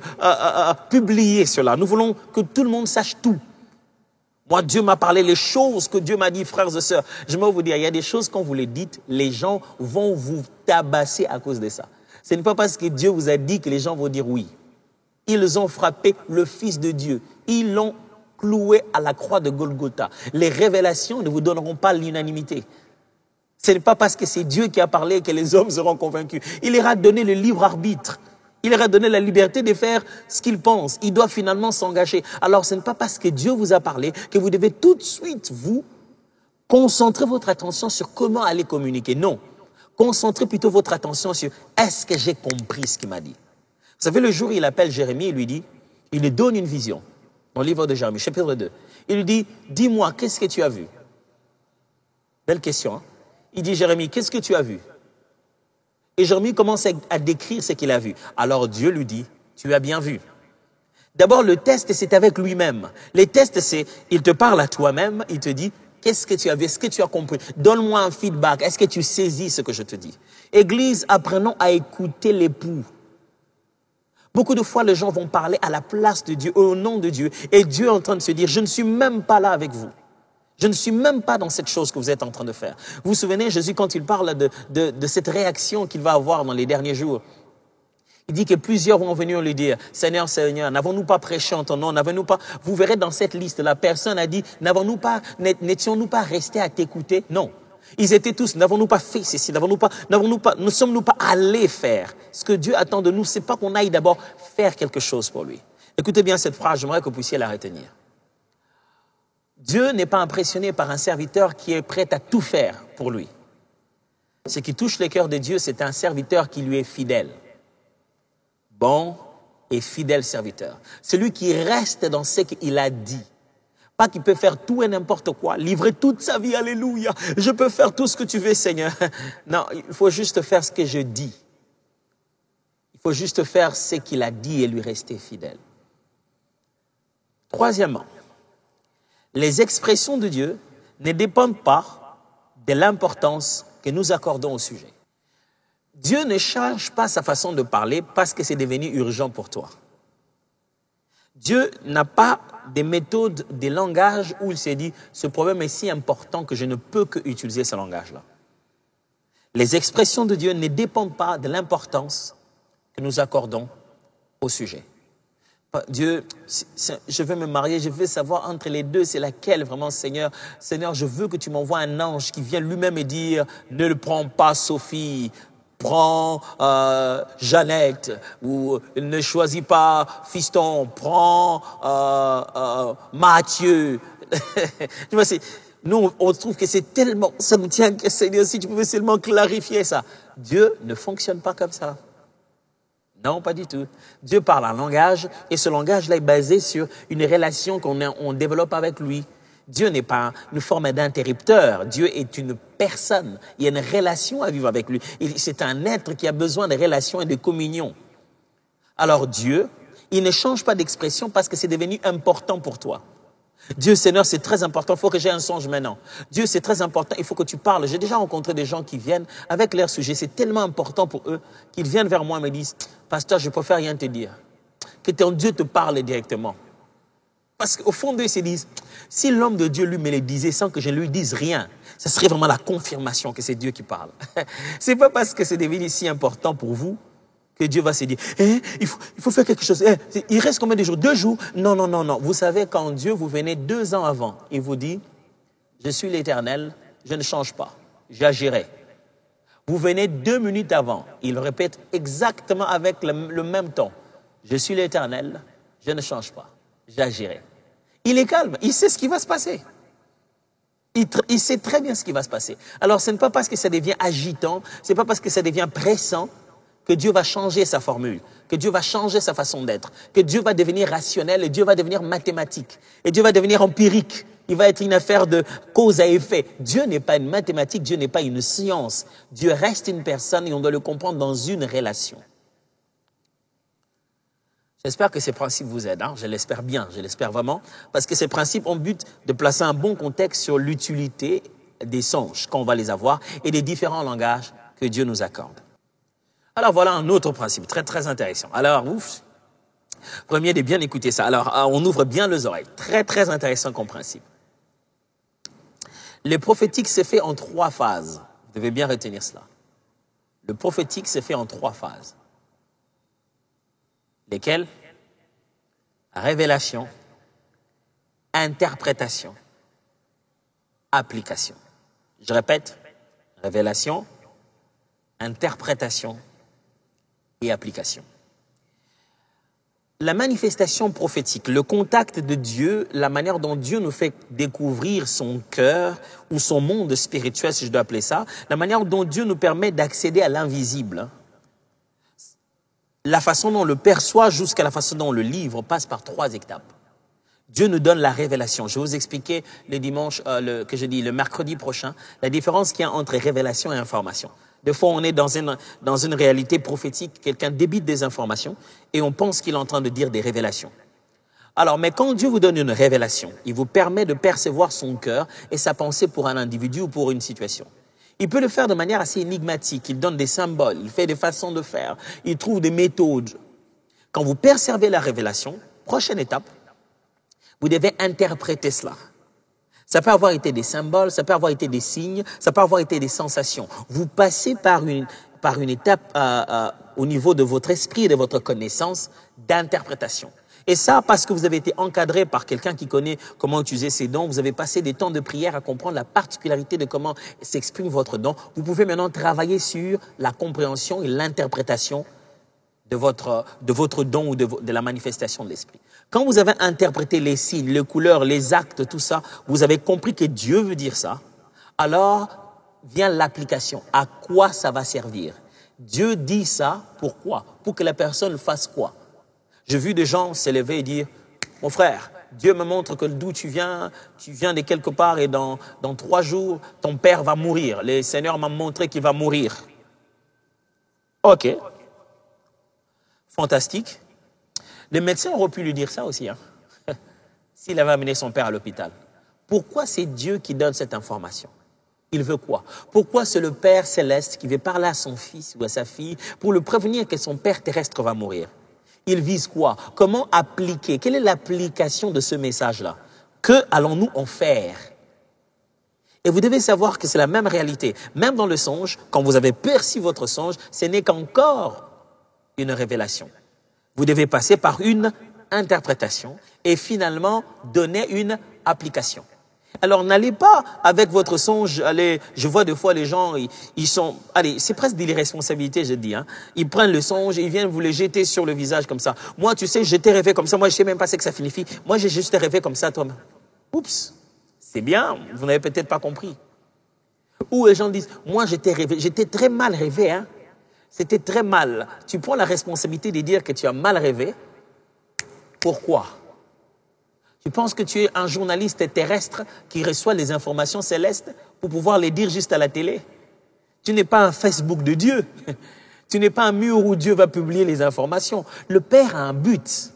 publier cela. Nous voulons que tout le monde sache tout. Moi, Dieu m'a parlé les choses que Dieu m'a dit, frères et sœurs. Je vais vous dire, il y a des choses, quand vous les dites, les gens vont vous tabasser à cause de ça. Ce n'est pas parce que Dieu vous a dit que les gens vont dire oui. Ils ont frappé le Fils de Dieu. Ils l'ont cloué à la croix de Golgotha. Les révélations ne vous donneront pas l'unanimité. Ce n'est pas parce que c'est Dieu qui a parlé que les hommes seront convaincus. Il leur a donné le libre arbitre. Il leur a donné la liberté de faire ce qu'ils pensent. Ils doivent finalement s'engager. Alors ce n'est pas parce que Dieu vous a parlé que vous devez tout de suite vous concentrer votre attention sur comment aller communiquer. Non. Concentrez plutôt votre attention sur est-ce que j'ai compris ce qu'il m'a dit. Vous savez, le jour où il appelle Jérémie, il lui dit, il lui donne une vision. Dans le livre de Jérémie, chapitre 2. Il lui dit, dis-moi, qu'est-ce que tu as vu? Belle question. Hein? Il dit, Jérémie, qu'est-ce que tu as vu? Et Jérémie commence à décrire ce qu'il a vu. Alors Dieu lui dit, tu as bien vu. D'abord, le test, c'est avec lui-même. Les tests, c'est, il te parle à toi-même, il te dit, qu'est-ce que tu as vu? Est-ce que tu as compris? Donne-moi un feedback. Est-ce que tu saisis ce que je te dis? Église, apprenons à écouter l'époux. Beaucoup de fois, les gens vont parler à la place de Dieu, au nom de Dieu. Et Dieu est en train de se dire, je ne suis même pas là avec vous. Je ne suis même pas dans cette chose que vous êtes en train de faire. Vous vous souvenez, Jésus, quand il parle de cette réaction qu'il va avoir dans les derniers jours, il dit que plusieurs vont venir lui dire, Seigneur, Seigneur, n'avons-nous pas prêché en ton nom? N'avons-nous pas... Vous verrez dans cette liste, la personne a dit, n'étions-nous pas restés à t'écouter? Non. Ils étaient tous, n'avons-nous pas fait ceci, ne sommes-nous pas allés faire? Ce que Dieu attend de nous, c'est pas qu'on aille d'abord faire quelque chose pour lui. Écoutez bien cette phrase, j'aimerais que vous puissiez la retenir. Dieu n'est pas impressionné par un serviteur qui est prêt à tout faire pour lui. Ce qui touche le cœur de Dieu, c'est un serviteur qui lui est fidèle. Bon et fidèle serviteur. Celui qui reste dans ce qu'il a dit. Pas qu'il peut faire tout et n'importe quoi, livrer toute sa vie, alléluia. Je peux faire tout ce que tu veux, Seigneur. Non, il faut juste faire ce que je dis. Il faut juste faire ce qu'il a dit et lui rester fidèle. Troisièmement, Les expressions de Dieu ne dépendent pas de l'importance que nous accordons au sujet. Dieu ne change pas sa façon de parler parce que c'est devenu urgent pour toi. Dieu n'a pas des méthodes de langage où il s'est dit « ce problème est si important que je ne peux que utiliser ce langage-là ». Les expressions de Dieu ne dépendent pas de l'importance que nous accordons au sujet. Dieu, je veux me marier, je veux savoir entre les deux, c'est laquelle vraiment, Seigneur. Seigneur, je veux que tu m'envoies un ange qui vienne lui-même me dire « ne le prends pas, Sophie ». Prends Jeannette, ou ne choisis pas Fiston, prends Mathieu. Tu vois, nous, on trouve que c'est tellement, ça nous tient que Seigneur, si tu pouvais seulement clarifier ça. Dieu ne fonctionne pas comme ça. Non, pas du tout. Dieu parle un langage, et ce langage-là est basé sur une relation qu'on développe avec lui. Dieu n'est pas une forme d'interrupteur. Dieu est une personne. Il y a une relation à vivre avec lui. C'est un être qui a besoin de relations et de communion. Alors Dieu, il ne change pas d'expression parce que c'est devenu important pour toi. Dieu, Seigneur, c'est très important. Il faut que j'ai un songe maintenant. Dieu, c'est très important. Il faut que tu parles. J'ai déjà rencontré des gens qui viennent avec leur sujet. C'est tellement important pour eux qu'ils viennent vers moi et me disent « Pasteur, je ne peux faire rien te dire. » Que ton Dieu te parle directement. Parce qu'au fond d'eux, ils se disent, si l'homme de Dieu lui me le disait sans que je ne lui dise rien, ce serait vraiment la confirmation que c'est Dieu qui parle. C'est pas parce que c'est devenu si important pour vous que Dieu va se dire, il faut faire quelque chose. Il reste combien de jours? 2 jours? Non, non, non, non. Vous savez, quand Dieu vous venez 2 ans avant, il vous dit, je suis l'Éternel, je ne change pas, j'agirai. Vous venez 2 minutes avant, il répète exactement avec le même ton, je suis l'Éternel, je ne change pas, j'agirai. Il est calme, il sait ce qui va se passer. Il sait très bien ce qui va se passer. Alors, ce n'est pas parce que ça devient agitant, ce n'est pas parce que ça devient pressant que Dieu va changer sa formule, que Dieu va changer sa façon d'être, que Dieu va devenir rationnel et Dieu va devenir mathématique, et Dieu va devenir empirique. Il va être une affaire de cause à effet. Dieu n'est pas une mathématique, Dieu n'est pas une science. Dieu reste une personne et on doit le comprendre dans une relation. J'espère que ces principes vous aident, hein? Je l'espère bien, je l'espère vraiment, parce que ces principes ont but de placer un bon contexte sur l'utilité des songes, quand on va les avoir, et des différents langages que Dieu nous accorde. Alors voilà un autre principe, très très intéressant. Alors, premier de bien écouter ça. Alors, on ouvre bien les oreilles, très très intéressant comme principe. Le prophétique se fait en 3 phases, vous devez bien retenir cela. Le prophétique se fait en 3 phases. Lesquelles? Révélation, interprétation, application. Je répète, révélation, interprétation et application. La manifestation prophétique, le contact de Dieu, la manière dont Dieu nous fait découvrir son cœur ou son monde spirituel, si je dois appeler ça, la manière dont Dieu nous permet d'accéder à l'invisible, la façon dont on le perçoit jusqu'à la façon dont on le livre passe par 3 étapes. Dieu nous donne la révélation. Je vais vous expliquer le mercredi prochain, la différence qu'il y a entre révélation et information. Des fois, on est dans une réalité prophétique, quelqu'un débite des informations et on pense qu'il est en train de dire des révélations. Alors, mais quand Dieu vous donne une révélation, il vous permet de percevoir son cœur et sa pensée pour un individu ou pour une situation. Il peut le faire de manière assez énigmatique, il donne des symboles, il fait des façons de faire, il trouve des méthodes. Quand vous percevez la révélation, prochaine étape, vous devez interpréter cela. Ça peut avoir été des symboles, ça peut avoir été des signes, ça peut avoir été des sensations. Vous passez par une étape au niveau de votre esprit et de votre connaissance d'interprétation. Et ça, parce que vous avez été encadré par quelqu'un qui connaît comment utiliser ces dons, vous avez passé des temps de prière à comprendre la particularité de comment s'exprime votre don. Vous pouvez maintenant travailler sur la compréhension et l'interprétation de votre don ou de la manifestation de l'esprit. Quand vous avez interprété les signes, les couleurs, les actes, tout ça, vous avez compris que Dieu veut dire ça, alors vient l'application. À quoi ça va servir? Dieu dit ça, pourquoi? Pour que la personne fasse quoi? J'ai vu des gens s'élever et dire, mon frère, Dieu me montre que d'où tu viens de quelque part et dans 3 jours, ton père va mourir. Le Seigneur m'a montré qu'il va mourir. Ok. Fantastique. Les médecins auraient pu lui dire ça aussi, hein, s'il avait amené son père à l'hôpital. Pourquoi c'est Dieu qui donne cette information? Il veut quoi? Pourquoi c'est le Père céleste qui veut parler à son fils ou à sa fille pour le prévenir que son Père terrestre va mourir? Il vise quoi? Comment appliquer? Quelle est l'application de ce message-là? Que allons-nous en faire? Et vous devez savoir que c'est la même réalité. Même dans le songe, quand vous avez perçu votre songe, ce n'est qu'encore une révélation. Vous devez passer par une interprétation et finalement donner une application. Alors n'allez pas avec votre songe, allez, je vois des fois les gens, ils sont, allez, c'est presque de l'irresponsabilité, je dis, hein. Ils prennent le songe, ils viennent vous le jeter sur le visage comme ça. Moi, tu sais, je t'ai rêvé comme ça, moi je sais même pas ce que ça signifie. Moi, j'ai juste rêvé comme ça, toi. Oups, c'est bien, vous n'avez peut-être pas compris. Ou les gens disent, moi j'étais rêvé, j'étais très mal rêvé, hein. C'était très mal. Tu prends la responsabilité de dire que tu as mal rêvé. Pourquoi? Tu penses que tu es un journaliste terrestre qui reçoit les informations célestes pour pouvoir les dire juste à la télé? Tu n'es pas un Facebook de Dieu. Tu n'es pas un mur où Dieu va publier les informations. Le Père a un but.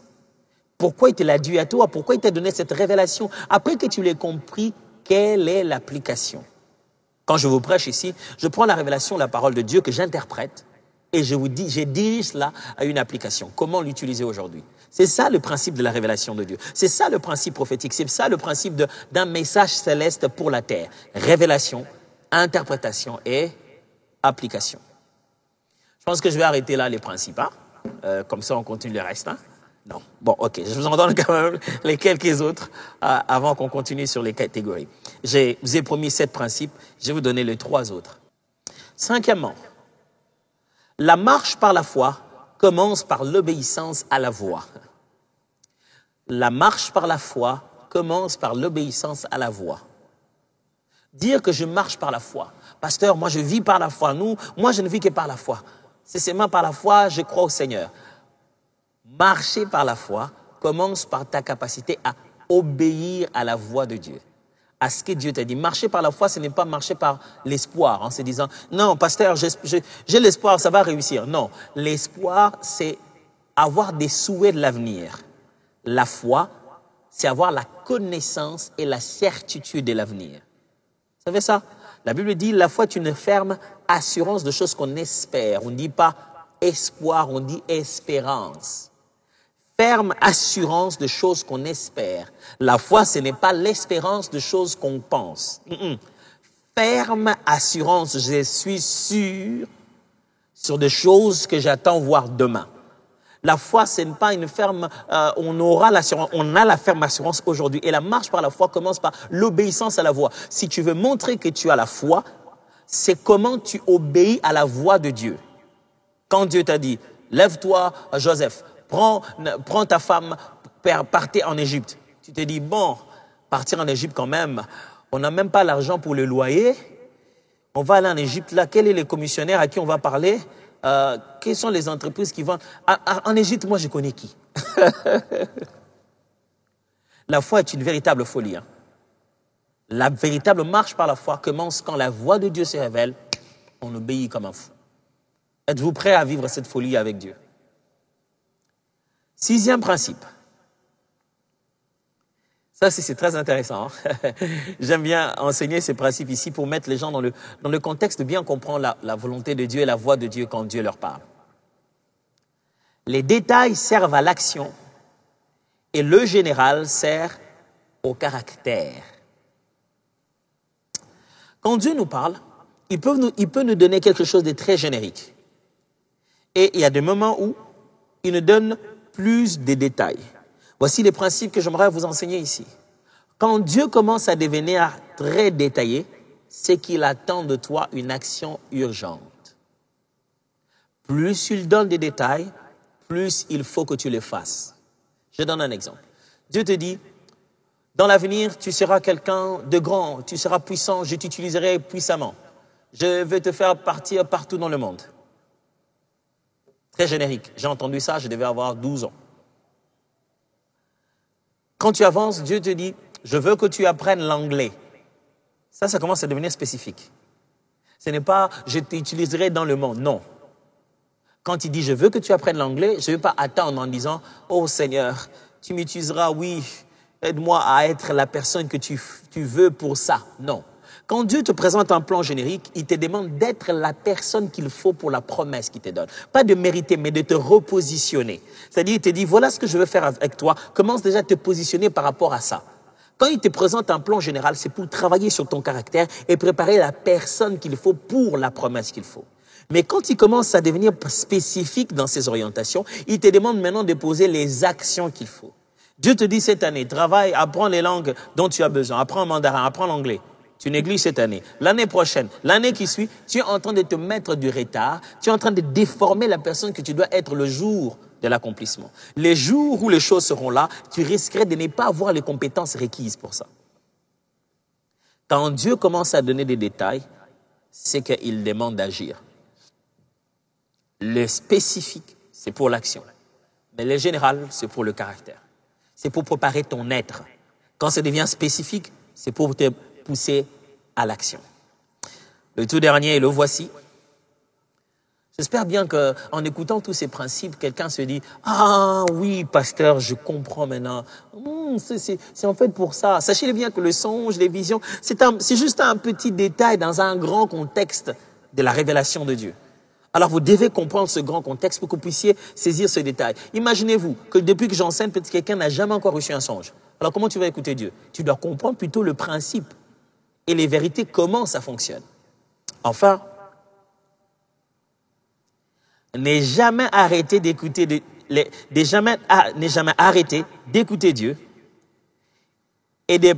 Pourquoi il te l'a dit à toi? Pourquoi il t'a donné cette révélation? Après que tu l'aies compris, quelle est l'application? Quand je vous prêche ici, je prends la révélation, la parole de Dieu que j'interprète et je vous dis, j'ai dit cela à une application. Comment l'utiliser aujourd'hui? C'est ça le principe de la révélation de Dieu. C'est ça le principe prophétique. C'est ça le principe d'un message céleste pour la terre. Révélation, interprétation et application. Je pense que je vais arrêter là les principes. Hein? Comme ça, on continue le reste. Hein? Non. Bon, ok. Je vous en donne quand même les quelques autres avant qu'on continue sur les catégories. Je vous ai promis 7 principes. Je vais vous donner les 3 autres. Cinquièmement, la marche par la foi commence par l'obéissance à la voix. La marche par la foi commence par l'obéissance à la voix. Dire que je marche par la foi. Pasteur, moi je vis par la foi. Moi je ne vis que par la foi. C'est seulement par la foi, je crois au Seigneur. Marcher par la foi commence par ta capacité à obéir à la voix de Dieu. À ce que Dieu t'a dit. Marcher par la foi, ce n'est pas marcher par l'espoir, en se disant, non, pasteur, j'ai l'espoir, ça va réussir. Non, l'espoir, c'est avoir des souhaits de l'avenir. La foi, c'est avoir la connaissance et la certitude de l'avenir. Vous savez ça? La Bible dit, la foi est une ferme assurance de choses qu'on espère. On ne dit pas espoir, on dit espérance. Ferme assurance de choses qu'on espère. La foi, ce n'est pas l'espérance de choses qu'on pense. Ferme assurance, je suis sûr sur des choses que j'attends voir demain. La foi, ce n'est pas une ferme, on a la ferme assurance aujourd'hui. Et la marche par la foi commence par l'obéissance à la voix. Si tu veux montrer que tu as la foi, c'est comment tu obéis à la voix de Dieu. Quand Dieu t'a dit, lève-toi, Joseph, prends ta femme, partez en Égypte. Tu te dis, bon, partir en Égypte quand même, on n'a même pas l'argent pour le loyer. On va aller en Égypte, là, quels sont les commissionnaires à qui on va parler? Quelles sont les entreprises qui vendent? En Égypte, moi, je connais qui? La foi est une véritable folie. Hein? La véritable marche par la foi commence quand la voix de Dieu se révèle, on obéit comme un fou. Êtes-vous prêt à vivre cette folie avec Dieu? 6e principe. Ça, c'est très intéressant. Hein? J'aime bien enseigner ces principes ici pour mettre les gens dans le contexte de bien comprendre la volonté de Dieu et la voix de Dieu quand Dieu leur parle. Les détails servent à l'action et le général sert au caractère. Quand Dieu nous parle, il peut nous donner quelque chose de très générique. Et il y a des moments où il nous donne plus de détails. Voici les principes que j'aimerais vous enseigner ici. Quand Dieu commence à devenir très détaillé, c'est qu'il attend de toi une action urgente. Plus il donne des détails, plus il faut que tu les fasses. Je donne un exemple. Dieu te dit, dans l'avenir, tu seras quelqu'un de grand, tu seras puissant, je t'utiliserai puissamment. Je vais te faire partir partout dans le monde. Très générique. J'ai entendu ça, je devais avoir 12 ans. Quand tu avances, Dieu te dit, je veux que tu apprennes l'anglais. Ça commence à devenir spécifique. Ce n'est pas, je t'utiliserai dans le monde. Non. Quand il dit, je veux que tu apprennes l'anglais, je ne vais pas attendre en disant, oh Seigneur, tu m'utiliseras, oui, aide-moi à être la personne que tu veux pour ça. Non. Quand Dieu te présente un plan générique, il te demande d'être la personne qu'il faut pour la promesse qu'il te donne. Pas de mériter, mais de te repositionner. C'est-à-dire, il te dit, voilà ce que je veux faire avec toi. Commence déjà à te positionner par rapport à ça. Quand il te présente un plan général, c'est pour travailler sur ton caractère et préparer la personne qu'il faut pour la promesse qu'il faut. Mais quand il commence à devenir spécifique dans ses orientations, il te demande maintenant de poser les actions qu'il faut. Dieu te dit cette année, travaille, apprends les langues dont tu as besoin, apprends le mandarin, apprends l'anglais. Tu négliges cette année. L'année prochaine, l'année qui suit, tu es en train de te mettre du retard. Tu es en train de déformer la personne que tu dois être le jour de l'accomplissement. Les jours où les choses seront là, tu risquerais de ne pas avoir les compétences requises pour ça. Quand Dieu commence à donner des détails, c'est qu'il demande d'agir. Le spécifique, c'est pour l'action. Mais le général, c'est pour le caractère. C'est pour préparer ton être. Quand ça devient spécifique, c'est pour te pousser à l'action. Le tout dernier, le voici. J'espère bien qu'en écoutant tous ces principes, quelqu'un se dit « Ah oui, pasteur, je comprends maintenant. C'est en fait pour ça. » Sachez bien que le songe, les visions, c'est juste un petit détail dans un grand contexte de la révélation de Dieu. Alors vous devez comprendre ce grand contexte pour que vous puissiez saisir ce détail. Imaginez-vous que depuis que j'enseigne, peut-être quelqu'un n'a jamais encore reçu un songe. Alors comment tu vas écouter Dieu? Tu dois comprendre plutôt le principe et les vérités, comment ça fonctionne. Enfin, n'aie jamais arrêté d'écouter Dieu et de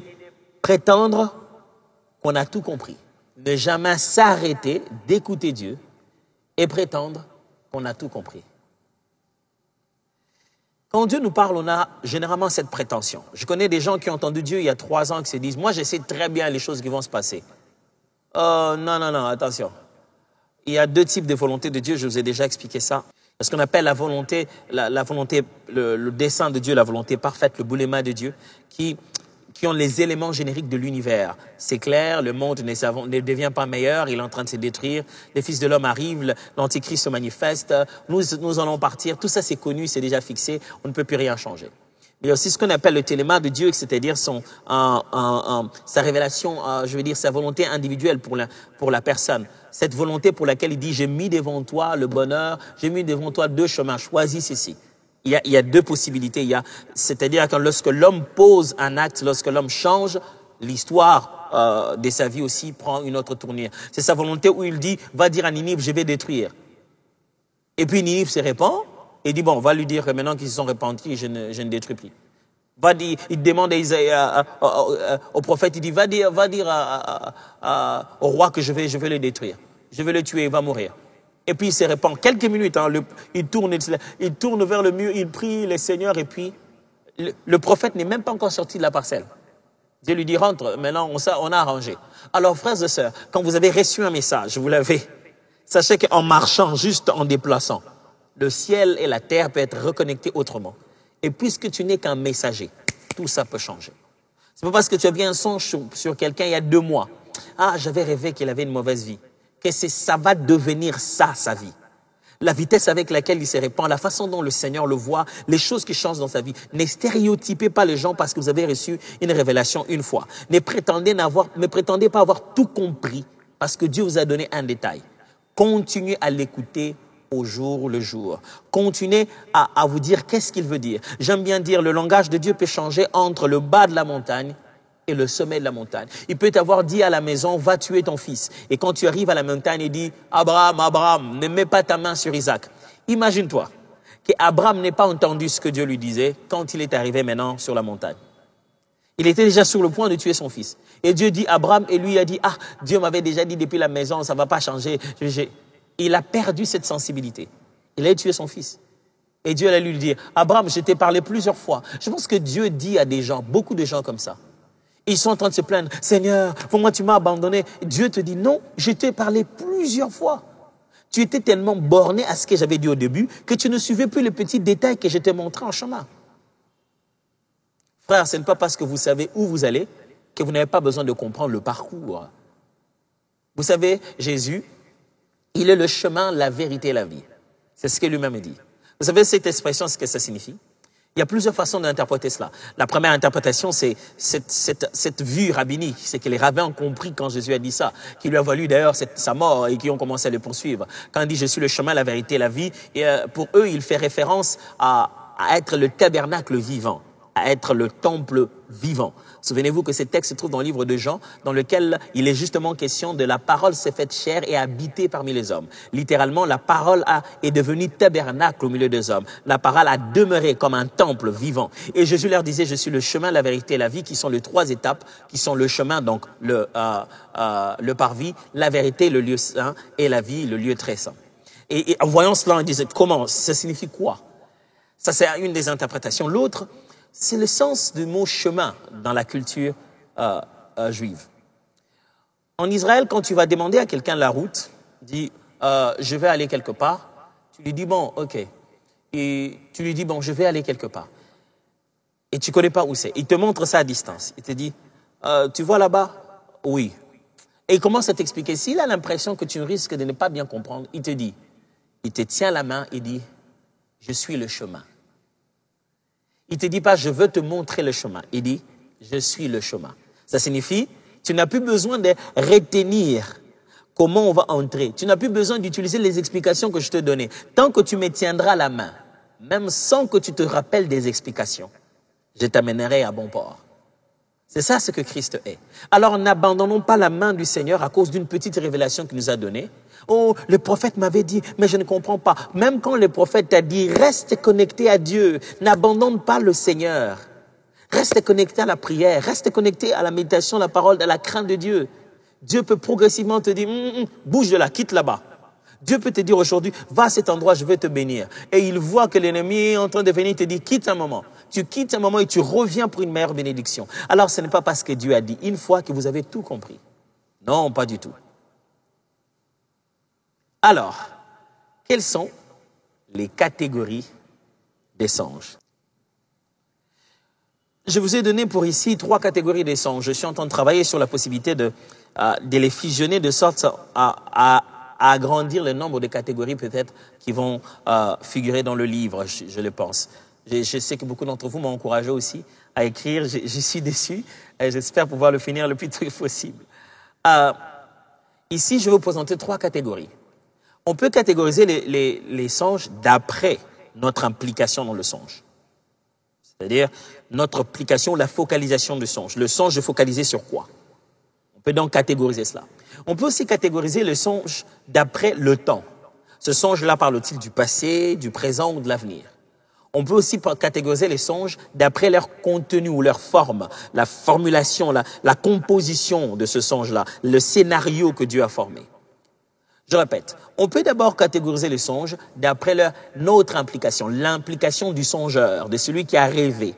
prétendre qu'on a tout compris. Ne jamais s'arrêter d'écouter Dieu et prétendre qu'on a tout compris. Quand Dieu nous parle, on a généralement cette prétention. Je connais des gens qui ont entendu Dieu il y a 3 ans qui se disent « Moi, je sais très bien les choses qui vont se passer. » Oh, non, attention. Il y a 2 types de volonté de Dieu, je vous ai déjà expliqué ça. Ce qu'on appelle la volonté, le dessein de Dieu, la volonté parfaite, le bouléma de Dieu, qui ont les éléments génériques de l'univers. C'est clair, le monde ne devient pas meilleur, il est en train de se détruire. Les fils de l'homme arrivent, l'antichrist se manifeste, nous allons partir. Tout ça, c'est connu, c'est déjà fixé, on ne peut plus rien changer. Il y a aussi ce qu'on appelle le téléma de Dieu, c'est-à-dire sa révélation, sa volonté individuelle pour la personne. Cette volonté pour laquelle il dit « J'ai mis devant toi le bonheur, j'ai mis devant toi 2 chemins, choisis ceci ». Il y a 2 possibilités. C'est-à-dire que lorsque l'homme pose un acte, lorsque l'homme change, l'histoire de sa vie aussi prend une autre tournure. C'est sa volonté où il dit, va dire à Ninive, je vais détruire. Et puis Ninive se répand et dit, bon, va lui dire que maintenant qu'ils se sont repentis, je ne détruis plus. Il demande au prophète, il dit, va dire au roi que je vais le détruire. Je vais le tuer, il va mourir. Et puis il se répand. Quelques minutes, il tourne vers le mur, il prie le Seigneur et puis le prophète n'est même pas encore sorti de la parcelle. Dieu lui dit, rentre, maintenant on a arrangé. Alors frères et sœurs, quand vous avez reçu un message, vous l'avez, sachez qu'en marchant, juste en déplaçant, le ciel et la terre peuvent être reconnectés autrement. Et puisque tu n'es qu'un messager, tout ça peut changer. C'est pas parce que tu as vu un songe sur quelqu'un il y a 2 mois. Ah, j'avais rêvé qu'il avait une mauvaise vie. Que ça va devenir ça, sa vie. La vitesse avec laquelle il se répand, la façon dont le Seigneur le voit, les choses qui changent dans sa vie. Ne stéréotypez pas les gens parce que vous avez reçu une révélation une fois. Ne prétendez pas avoir tout compris parce que Dieu vous a donné un détail. Continuez à l'écouter au jour le jour. Continuez à vous dire qu'est-ce qu'il veut dire. J'aime bien dire, le langage de Dieu peut changer entre le bas de la montagne et le sommet de la montagne. Il peut t'avoir dit à la maison, va tuer ton fils. Et quand tu arrives à la montagne, il dit, Abraham, ne mets pas ta main sur Isaac. Imagine-toi qu'Abraham n'ait pas entendu ce que Dieu lui disait quand il est arrivé maintenant sur la montagne. Il était déjà sur le point de tuer son fils. Et Dieu dit Abraham, et lui a dit, Dieu m'avait déjà dit depuis la maison, ça ne va pas changer. Il a perdu cette sensibilité. Il a tué son fils. Et Dieu allait lui dire, Abraham, je t'ai parlé plusieurs fois. Je pense que Dieu dit à des gens, beaucoup de gens comme ça. Ils sont en train de se plaindre. Seigneur, pourquoi tu m'as abandonné? Dieu te dit non, je t'ai parlé plusieurs fois. Tu étais tellement borné à ce que j'avais dit au début que tu ne suivais plus les petits détails que je t'ai montrés en chemin. Frère, ce n'est pas parce que vous savez où vous allez que vous n'avez pas besoin de comprendre le parcours. Vous savez, Jésus, il est le chemin, la vérité et la vie. C'est ce que lui-même dit. Vous savez cette expression, ce que ça signifie? Il y a plusieurs façons d'interpréter cela. La première interprétation, c'est cette vue rabbinique. C'est que les rabbins ont compris quand Jésus a dit ça, qui lui a valu d'ailleurs sa mort et qui ont commencé à le poursuivre. Quand il dit « Je suis le chemin, la vérité et la vie », et pour eux, il fait référence à être le tabernacle vivant, à être le temple vivant. Souvenez-vous que ce texte se trouve dans le livre de Jean, dans lequel il est justement question de la parole s'est faite chair et a habité parmi les hommes. Littéralement, la parole est devenue tabernacle au milieu des hommes. La parole a demeuré comme un temple vivant. Et Jésus leur disait, je suis le chemin, la vérité et la vie, qui sont les trois étapes, qui sont le chemin, donc le parvis, la vérité, le lieu saint, et la vie, le lieu très saint. Et en voyant cela, on disait, comment? Ça signifie quoi? Ça, c'est une des interprétations. L'autre, c'est le sens du mot chemin dans la culture juive. En Israël, quand tu vas demander à quelqu'un la route, dis je vais aller quelque part, tu lui dis bon, ok. Et tu lui dis bon, je vais aller quelque part. Et tu ne connais pas où c'est. Il te montre ça à distance. Il te dit tu vois là-bas? Oui. Et il commence à t'expliquer. S'il a l'impression que tu risques de ne pas bien comprendre, il te dit, il te tient la main et dit je suis le chemin. Il ne te dit pas, je veux te montrer le chemin. Il dit, je suis le chemin. Ça signifie, tu n'as plus besoin de retenir comment on va entrer. Tu n'as plus besoin d'utiliser les explications que je te donnais. Tant que tu me tiendras la main, même sans que tu te rappelles des explications, je t'amènerai à bon port. C'est ça ce que Christ est. Alors n'abandonnons pas la main du Seigneur à cause d'une petite révélation qu'il nous a donnée. Oh, le prophète m'avait dit, mais je ne comprends pas. Même quand le prophète t'a dit, reste connecté à Dieu, n'abandonne pas le Seigneur. Reste connecté à la prière, reste connecté à la méditation, la parole, à la crainte de Dieu. Dieu peut progressivement te dire, bouge de là, quitte là-bas. Dieu peut te dire aujourd'hui, va à cet endroit, je vais te bénir. Et il voit que l'ennemi est en train de venir, il te dit, quitte un moment. Tu quittes un moment et tu reviens pour une meilleure bénédiction. Alors ce n'est pas parce que Dieu a dit une fois que vous avez tout compris. Non, pas du tout. Alors, quelles sont les catégories des songes? Je vous ai donné pour ici 3 catégories des songes. Je suis en train de travailler sur la possibilité de les fusionner de sorte à agrandir le nombre de catégories peut-être qui vont figurer dans le livre, je le pense. Je sais que beaucoup d'entre vous m'ont encouragé aussi à écrire. Je suis déçu et j'espère pouvoir le finir le plus tôt possible. Ici, je vais vous présenter 3 catégories. On peut catégoriser les songes d'après notre implication dans le songe. C'est-à-dire notre implication, la focalisation du songe. Le songe est focalisé sur quoi? On peut donc catégoriser cela. On peut aussi catégoriser le songe d'après le temps. Ce songe-là parle-t-il du passé, du présent ou de l'avenir? On peut aussi catégoriser les songes d'après leur contenu ou leur forme, la formulation, la composition de ce songe-là, le scénario que Dieu a formé. Je répète, on peut d'abord catégoriser les songes d'après notre implication, l'implication du songeur, de celui qui a rêvé.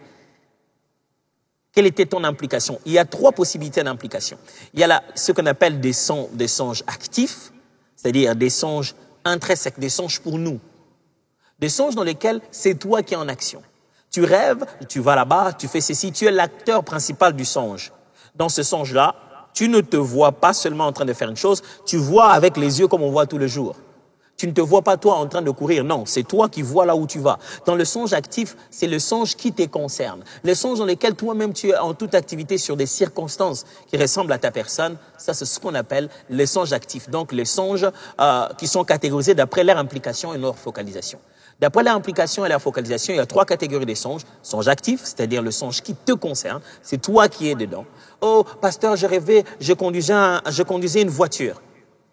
Quelle était ton implication? Il y a 3 possibilités d'implication. Il y a ce qu'on appelle des songes actifs, c'est-à-dire des songes intrinsèques, des songes pour nous. Des songes dans lesquels c'est toi qui es en action. Tu rêves, tu vas là-bas, tu fais ceci, tu es l'acteur principal du songe. Dans ce songe-là, tu ne te vois pas seulement en train de faire une chose, tu vois avec les yeux comme on voit tous les jours. Tu ne te vois pas toi en train de courir, non, c'est toi qui vois là où tu vas. Dans le songe actif, c'est le songe qui te concerne. Le songe dans lequel toi-même tu es en toute activité sur des circonstances qui ressemblent à ta personne, ça c'est ce qu'on appelle les songes actifs. Donc les songes qui sont catégorisés d'après leur implication et leur focalisation. D'après leur implication et leur focalisation, il y a 3 catégories de songes. Songe actif, c'est-à-dire le songe qui te concerne, c'est toi qui es dedans. Oh, pasteur, je rêvais, je conduisais une voiture.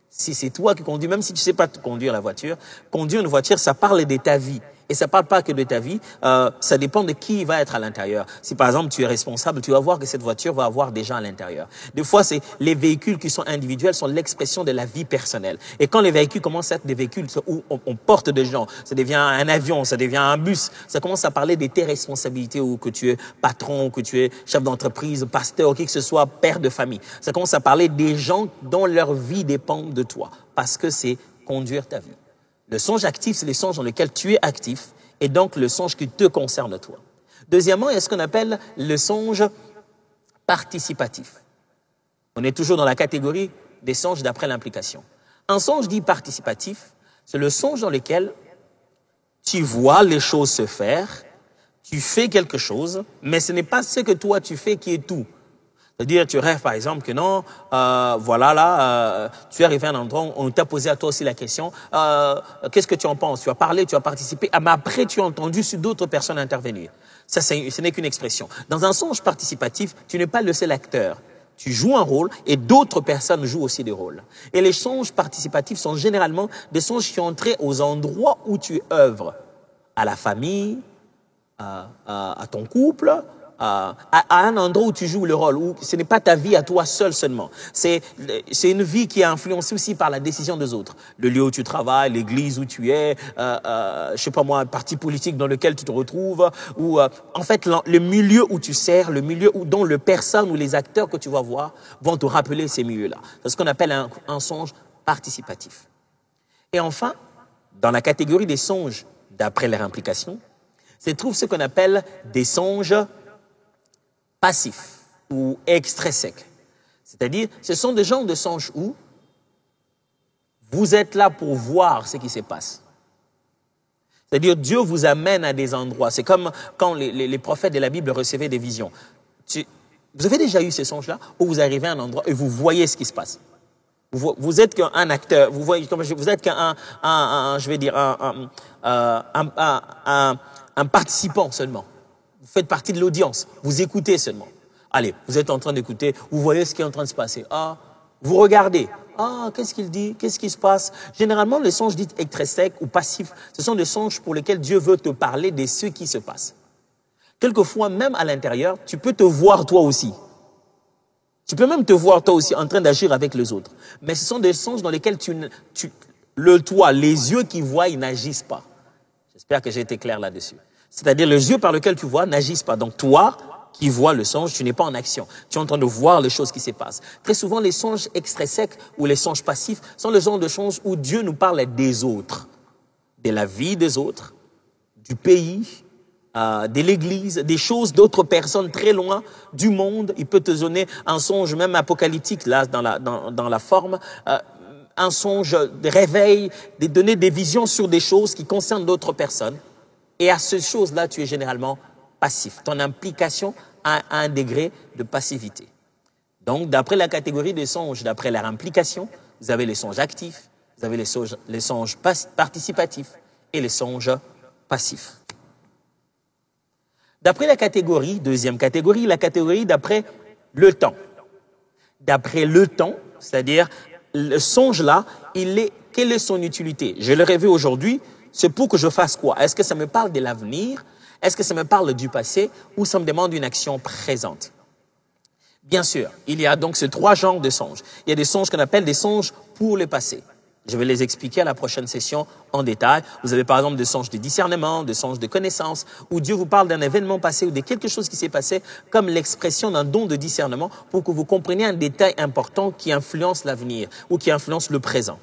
Si c'est toi qui conduis, même si tu ne sais pas conduire la voiture, conduire une voiture, ça parle de ta vie. Et ça ne parle pas que de ta vie, ça dépend de qui va être à l'intérieur. Si par exemple tu es responsable, tu vas voir que cette voiture va avoir des gens à l'intérieur. Des fois, les véhicules qui sont individuels sont l'expression de la vie personnelle. Et quand les véhicules commencent à être des véhicules où on porte des gens, ça devient un avion, ça devient un bus, ça commence à parler de tes responsabilités, ou que tu es patron, ou que tu es chef d'entreprise, pasteur, ou qui que ce soit, père de famille. Ça commence à parler des gens dont leur vie dépend de toi, parce que c'est conduire ta vie. Le songe actif, c'est les songes dans lesquels tu es actif et donc le songe qui te concerne toi. Deuxièmement, il y a ce qu'on appelle le songe participatif. On est toujours dans la catégorie des songes d'après l'implication. Un songe dit participatif, c'est le songe dans lequel tu vois les choses se faire, Tu fais quelque chose, mais ce n'est pas ce que toi tu fais qui est tout. C'est-à-dire, tu rêves par exemple que non, voilà là, tu es arrivé à un endroit, on t'a posé à toi aussi la question, qu'est-ce que tu en penses? Tu as parlé, tu as participé, mais après tu as entendu sur d'autres personnes intervenir. Ça, ce n'est qu'une expression. Dans un songe participatif, tu n'es pas le seul acteur. Tu joues un rôle et d'autres personnes jouent aussi des rôles. Et les songes participatifs sont généralement des songes qui ont trait aux endroits où tu œuvres. À la famille, à ton couple, à un endroit où tu joues le rôle, où ce n'est pas ta vie à toi seul seulement. C'est une vie qui est influencée aussi par la décision des autres. Le lieu où tu travailles, l'église où tu es, je sais pas moi, un parti politique dans lequel tu te retrouves, ou en fait le milieu où tu sers, le milieu dont les personnes ou les acteurs que tu vas voir vont te rappeler ces milieux-là. C'est ce qu'on appelle un songe participatif. Et enfin, dans la catégorie des songes d'après leur implication, se trouve ce qu'on appelle des songes passifs ou extrinsèques. C'est-à-dire, ce sont des genres de songes où vous êtes là pour voir ce qui se passe. C'est-à-dire, Dieu vous amène à des endroits. C'est comme quand les prophètes de la Bible recevaient des visions. Vous avez déjà eu ces songes-là où vous arrivez à un endroit et vous voyez ce qui se passe. Vous êtes qu'un acteur, vous êtes qu'un, je vais dire, un participant seulement. Vous faites partie de l'audience. Vous écoutez seulement. Allez, vous êtes en train d'écouter. Vous voyez ce qui est en train de se passer. Ah, vous regardez. Ah, qu'est-ce qu'il dit? Qu'est-ce qui se passe? Généralement, les songes dits extrinsèques ou passifs, ce sont des songes pour lesquels Dieu veut te parler de ce qui se passe. Quelquefois, même à l'intérieur, tu peux te voir toi aussi. Tu peux même te voir toi aussi en train d'agir avec les autres. Mais ce sont des songes dans lesquels les yeux qui voient, ils n'agissent pas. J'espère que j'ai été clair là-dessus. C'est-à-dire, les yeux par lesquels tu vois n'agissent pas. Donc, toi qui vois le songe, tu n'es pas en action. Tu es en train de voir les choses qui se passent. Très souvent, les songes extrinsèques ou les songes passifs sont le genre de songes où Dieu nous parle des autres, de la vie des autres, du pays, de l'église, des choses d'autres personnes très loin du monde. Il peut te donner un songe même apocalyptique, là, dans la forme, un songe de réveil, de donner des visions sur des choses qui concernent d'autres personnes. Et à ces choses-là, tu es généralement passif. Ton implication a un degré de passivité. Donc, d'après la catégorie des songes, d'après leur implication, vous avez les songes actifs, vous avez les songes participatifs et les songes passifs. D'après la catégorie, deuxième catégorie, la catégorie d'après le temps. D'après le temps, c'est-à-dire le songe là, quelle est son utilité? Je l'ai rêvé aujourd'hui, c'est pour que je fasse quoi? Est-ce que ça me parle de l'avenir? Est-ce que ça me parle du passé? Ou ça me demande une action présente? Bien sûr, il y a donc ces trois genres de songes. Il y a des songes qu'on appelle des songes pour le passé. Je vais les expliquer à la prochaine session en détail. Vous avez par exemple des songes de discernement, des songes de connaissance, où Dieu vous parle d'un événement passé ou de quelque chose qui s'est passé comme l'expression d'un don de discernement pour que vous compreniez un détail important qui influence l'avenir ou qui influence le présent.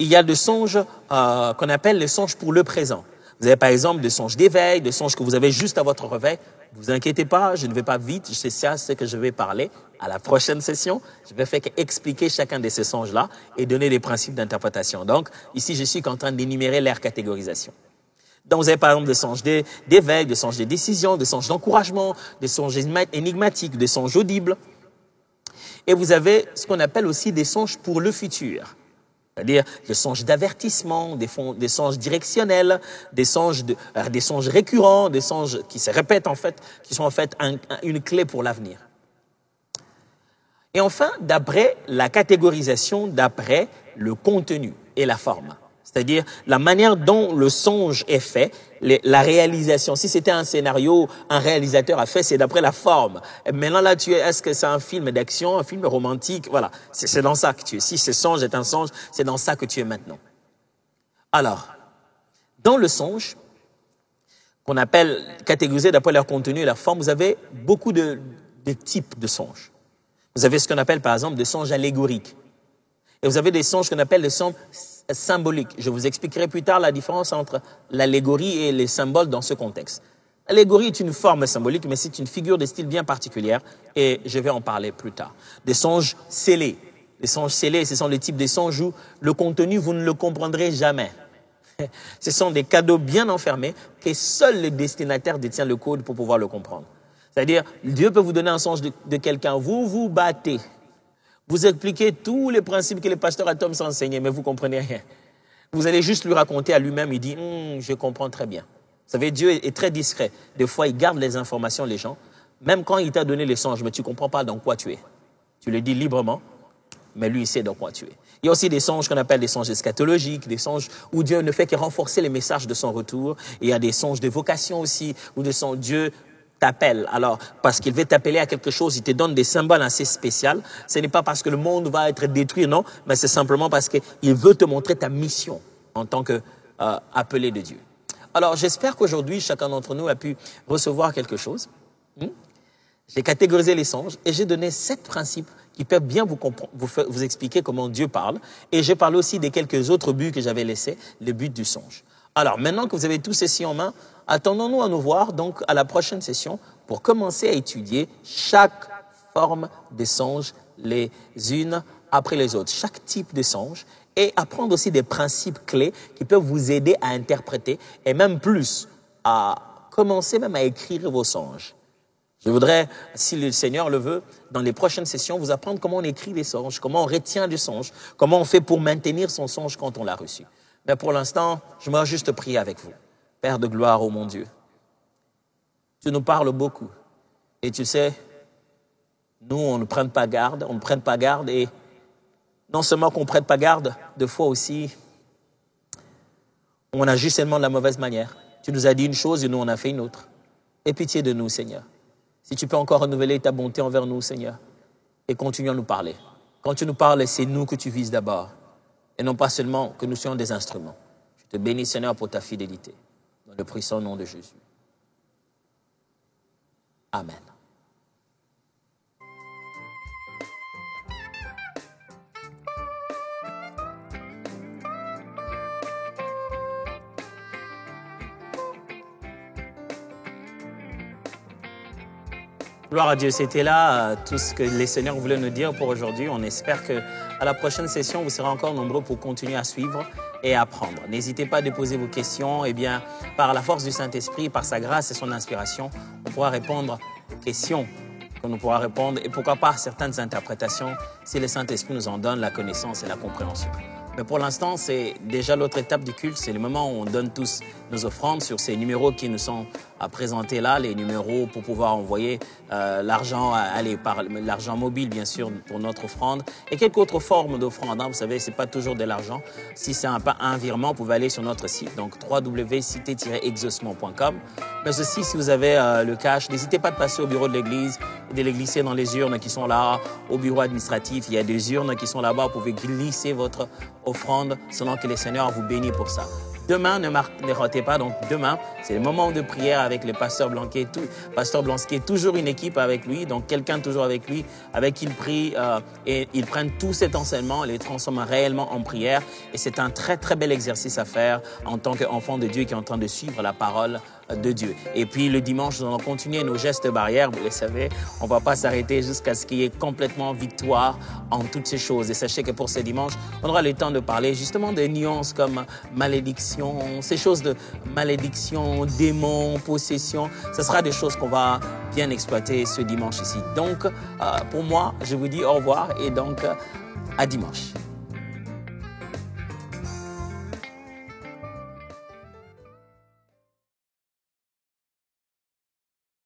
Il y a des songes qu'on appelle les songes pour le présent. Vous avez par exemple des songes d'éveil, des songes que vous avez juste à votre réveil. Ne vous inquiétez pas, je ne vais pas vite, c'est ça ce que je vais parler à la prochaine session. Je vais faire expliquer chacun de ces songes-là et donner des principes d'interprétation. Donc, ici, je suis en train d'énumérer leur catégorisation. Donc, vous avez par exemple des songes d'éveil, des songes de décision, des songes d'encouragement, des songes énigmatiques, des songes audibles. Et vous avez ce qu'on appelle aussi des songes pour le futur. C'est-à-dire des songes d'avertissement, des songes directionnels, des songes récurrents, des songes qui se répètent en fait, qui sont en fait une clé pour l'avenir. Et enfin, d'après la catégorisation, d'après le contenu et la forme. C'est-à-dire la manière dont le songe est fait, la réalisation. Si c'était un scénario, un réalisateur a fait, c'est d'après la forme. Et maintenant là, est-ce que c'est un film d'action, un film romantique? Voilà, c'est dans ça que tu es. Si ce songe est un songe, c'est dans ça que tu es maintenant. Alors, dans le songe, qu'on appelle catégorisé d'après leur contenu et leur forme, vous avez beaucoup de types de songes. Vous avez ce qu'on appelle par exemple des songes allégoriques. Et vous avez des songes qu'on appelle des songes symboliques. Je vous expliquerai plus tard la différence entre l'allégorie et les symboles dans ce contexte. L'allégorie est une forme symbolique, mais c'est une figure de style bien particulière et je vais en parler plus tard. Des songes scellés. Les songes scellés, ce sont les types de songes où le contenu, vous ne le comprendrez jamais. Ce sont des cadeaux bien enfermés que seul le destinataire détient le code pour pouvoir le comprendre. C'est-à-dire, Dieu peut vous donner un songe de quelqu'un, vous vous battez, vous expliquez tous les principes que le pasteur a enseigné, mais vous ne comprenez rien. Vous allez juste lui raconter à lui-même, il dit, je comprends très bien. Vous savez, Dieu est très discret. Des fois, il garde les informations, les gens, même quand il t'a donné les songes, mais tu ne comprends pas dans quoi tu es. Tu le dis librement, mais lui, il sait dans quoi tu es. Il y a aussi des songes qu'on appelle des songes eschatologiques, des songes où Dieu ne fait que renforcer les messages de son retour. Et il y a des songes de vocation aussi, où Dieu t'appelle. Alors, parce qu'il veut t'appeler à quelque chose, il te donne des symboles assez spéciaux. Ce n'est pas parce que le monde va être détruit, non, mais c'est simplement parce qu'il veut te montrer ta mission en tant qu'appelé de Dieu. Alors, j'espère qu'aujourd'hui, chacun d'entre nous a pu recevoir quelque chose. J'ai catégorisé les songes et j'ai donné 7 principes qui peuvent bien vous expliquer comment Dieu parle. Et j'ai parlé aussi des quelques autres buts que j'avais laissés, les buts du songe. Alors, maintenant que vous avez tout ceci en main, attendons-nous à nous voir donc à la prochaine session pour commencer à étudier chaque forme des songes les unes après les autres, chaque type de songe, et apprendre aussi des principes clés qui peuvent vous aider à interpréter et même plus, à commencer même à écrire vos songes. Je voudrais, si le Seigneur le veut, dans les prochaines sessions, vous apprendre comment on écrit des songes, comment on retient des songes, comment on fait pour maintenir son songe quand on l'a reçu. Mais pour l'instant, je vais juste prier avec vous. Père de gloire, ô mon Dieu, tu nous parles beaucoup. Et tu sais, nous, on ne prend pas garde, et non seulement qu'on ne prête pas garde, des fois aussi, on agit seulement de la mauvaise manière. Tu nous as dit une chose et nous, on a fait une autre. Aie pitié de nous, Seigneur. Si tu peux encore renouveler ta bonté envers nous, Seigneur, et continue à nous parler. Quand tu nous parles, c'est nous que tu vises d'abord, et non pas seulement que nous soyons des instruments. Je te bénis, Seigneur, pour ta fidélité. Dans le puissant nom de Jésus. Amen. Gloire à Dieu, c'était là tout ce que les Seigneurs voulaient nous dire pour aujourd'hui. On espère qu'à la prochaine session, vous serez encore nombreux pour continuer à suivre et à apprendre. N'hésitez pas à déposer vos questions. Eh bien, par la force du Saint-Esprit, par sa grâce et son inspiration, on pourra répondre aux questions que nous pourrons répondre et pourquoi pas certaines interprétations si le Saint-Esprit nous en donne la connaissance et la compréhension. Mais pour l'instant, c'est déjà l'autre étape du culte. C'est le moment où on donne tous nos offrandes sur ces numéros qui nous sont présentés là, les numéros pour pouvoir envoyer l'argent, par l'argent mobile, bien sûr, pour notre offrande et quelques autres formes d'offrande. Vous savez, c'est pas toujours de l'argent. Si c'est un virement, vous pouvez aller sur notre site, donc www.cité-exaucement.com. Mais aussi, si vous avez le cash, n'hésitez pas de passer au bureau de l'église et de les glisser dans les urnes qui sont là, au bureau administratif. Il y a des urnes qui sont là-bas. Vous pouvez glisser votre offrande selon que le Seigneur vous bénit pour ça. Demain, ne ratez pas. Donc demain, c'est le moment de prière avec le pasteur Blanquet. Pasteur Blanquet, toujours une équipe avec lui, donc quelqu'un toujours avec lui, avec qui il prie et ils prennent tous cet enseignement et les transforment réellement en prière. Et c'est un très très bel exercice à faire en tant qu'enfant de Dieu qui est en train de suivre la parole de Dieu. Et puis le dimanche, nous allons continuer nos gestes barrières. Vous le savez, on ne va pas s'arrêter jusqu'à ce qu'il y ait complètement victoire en toutes ces choses. Et sachez que pour ce dimanche, on aura le temps de parler justement des nuances comme malédiction, ces choses de malédiction, démons, possession. Ce sera des choses qu'on va bien exploiter ce dimanche ici. Donc, pour moi, je vous dis au revoir et donc à dimanche.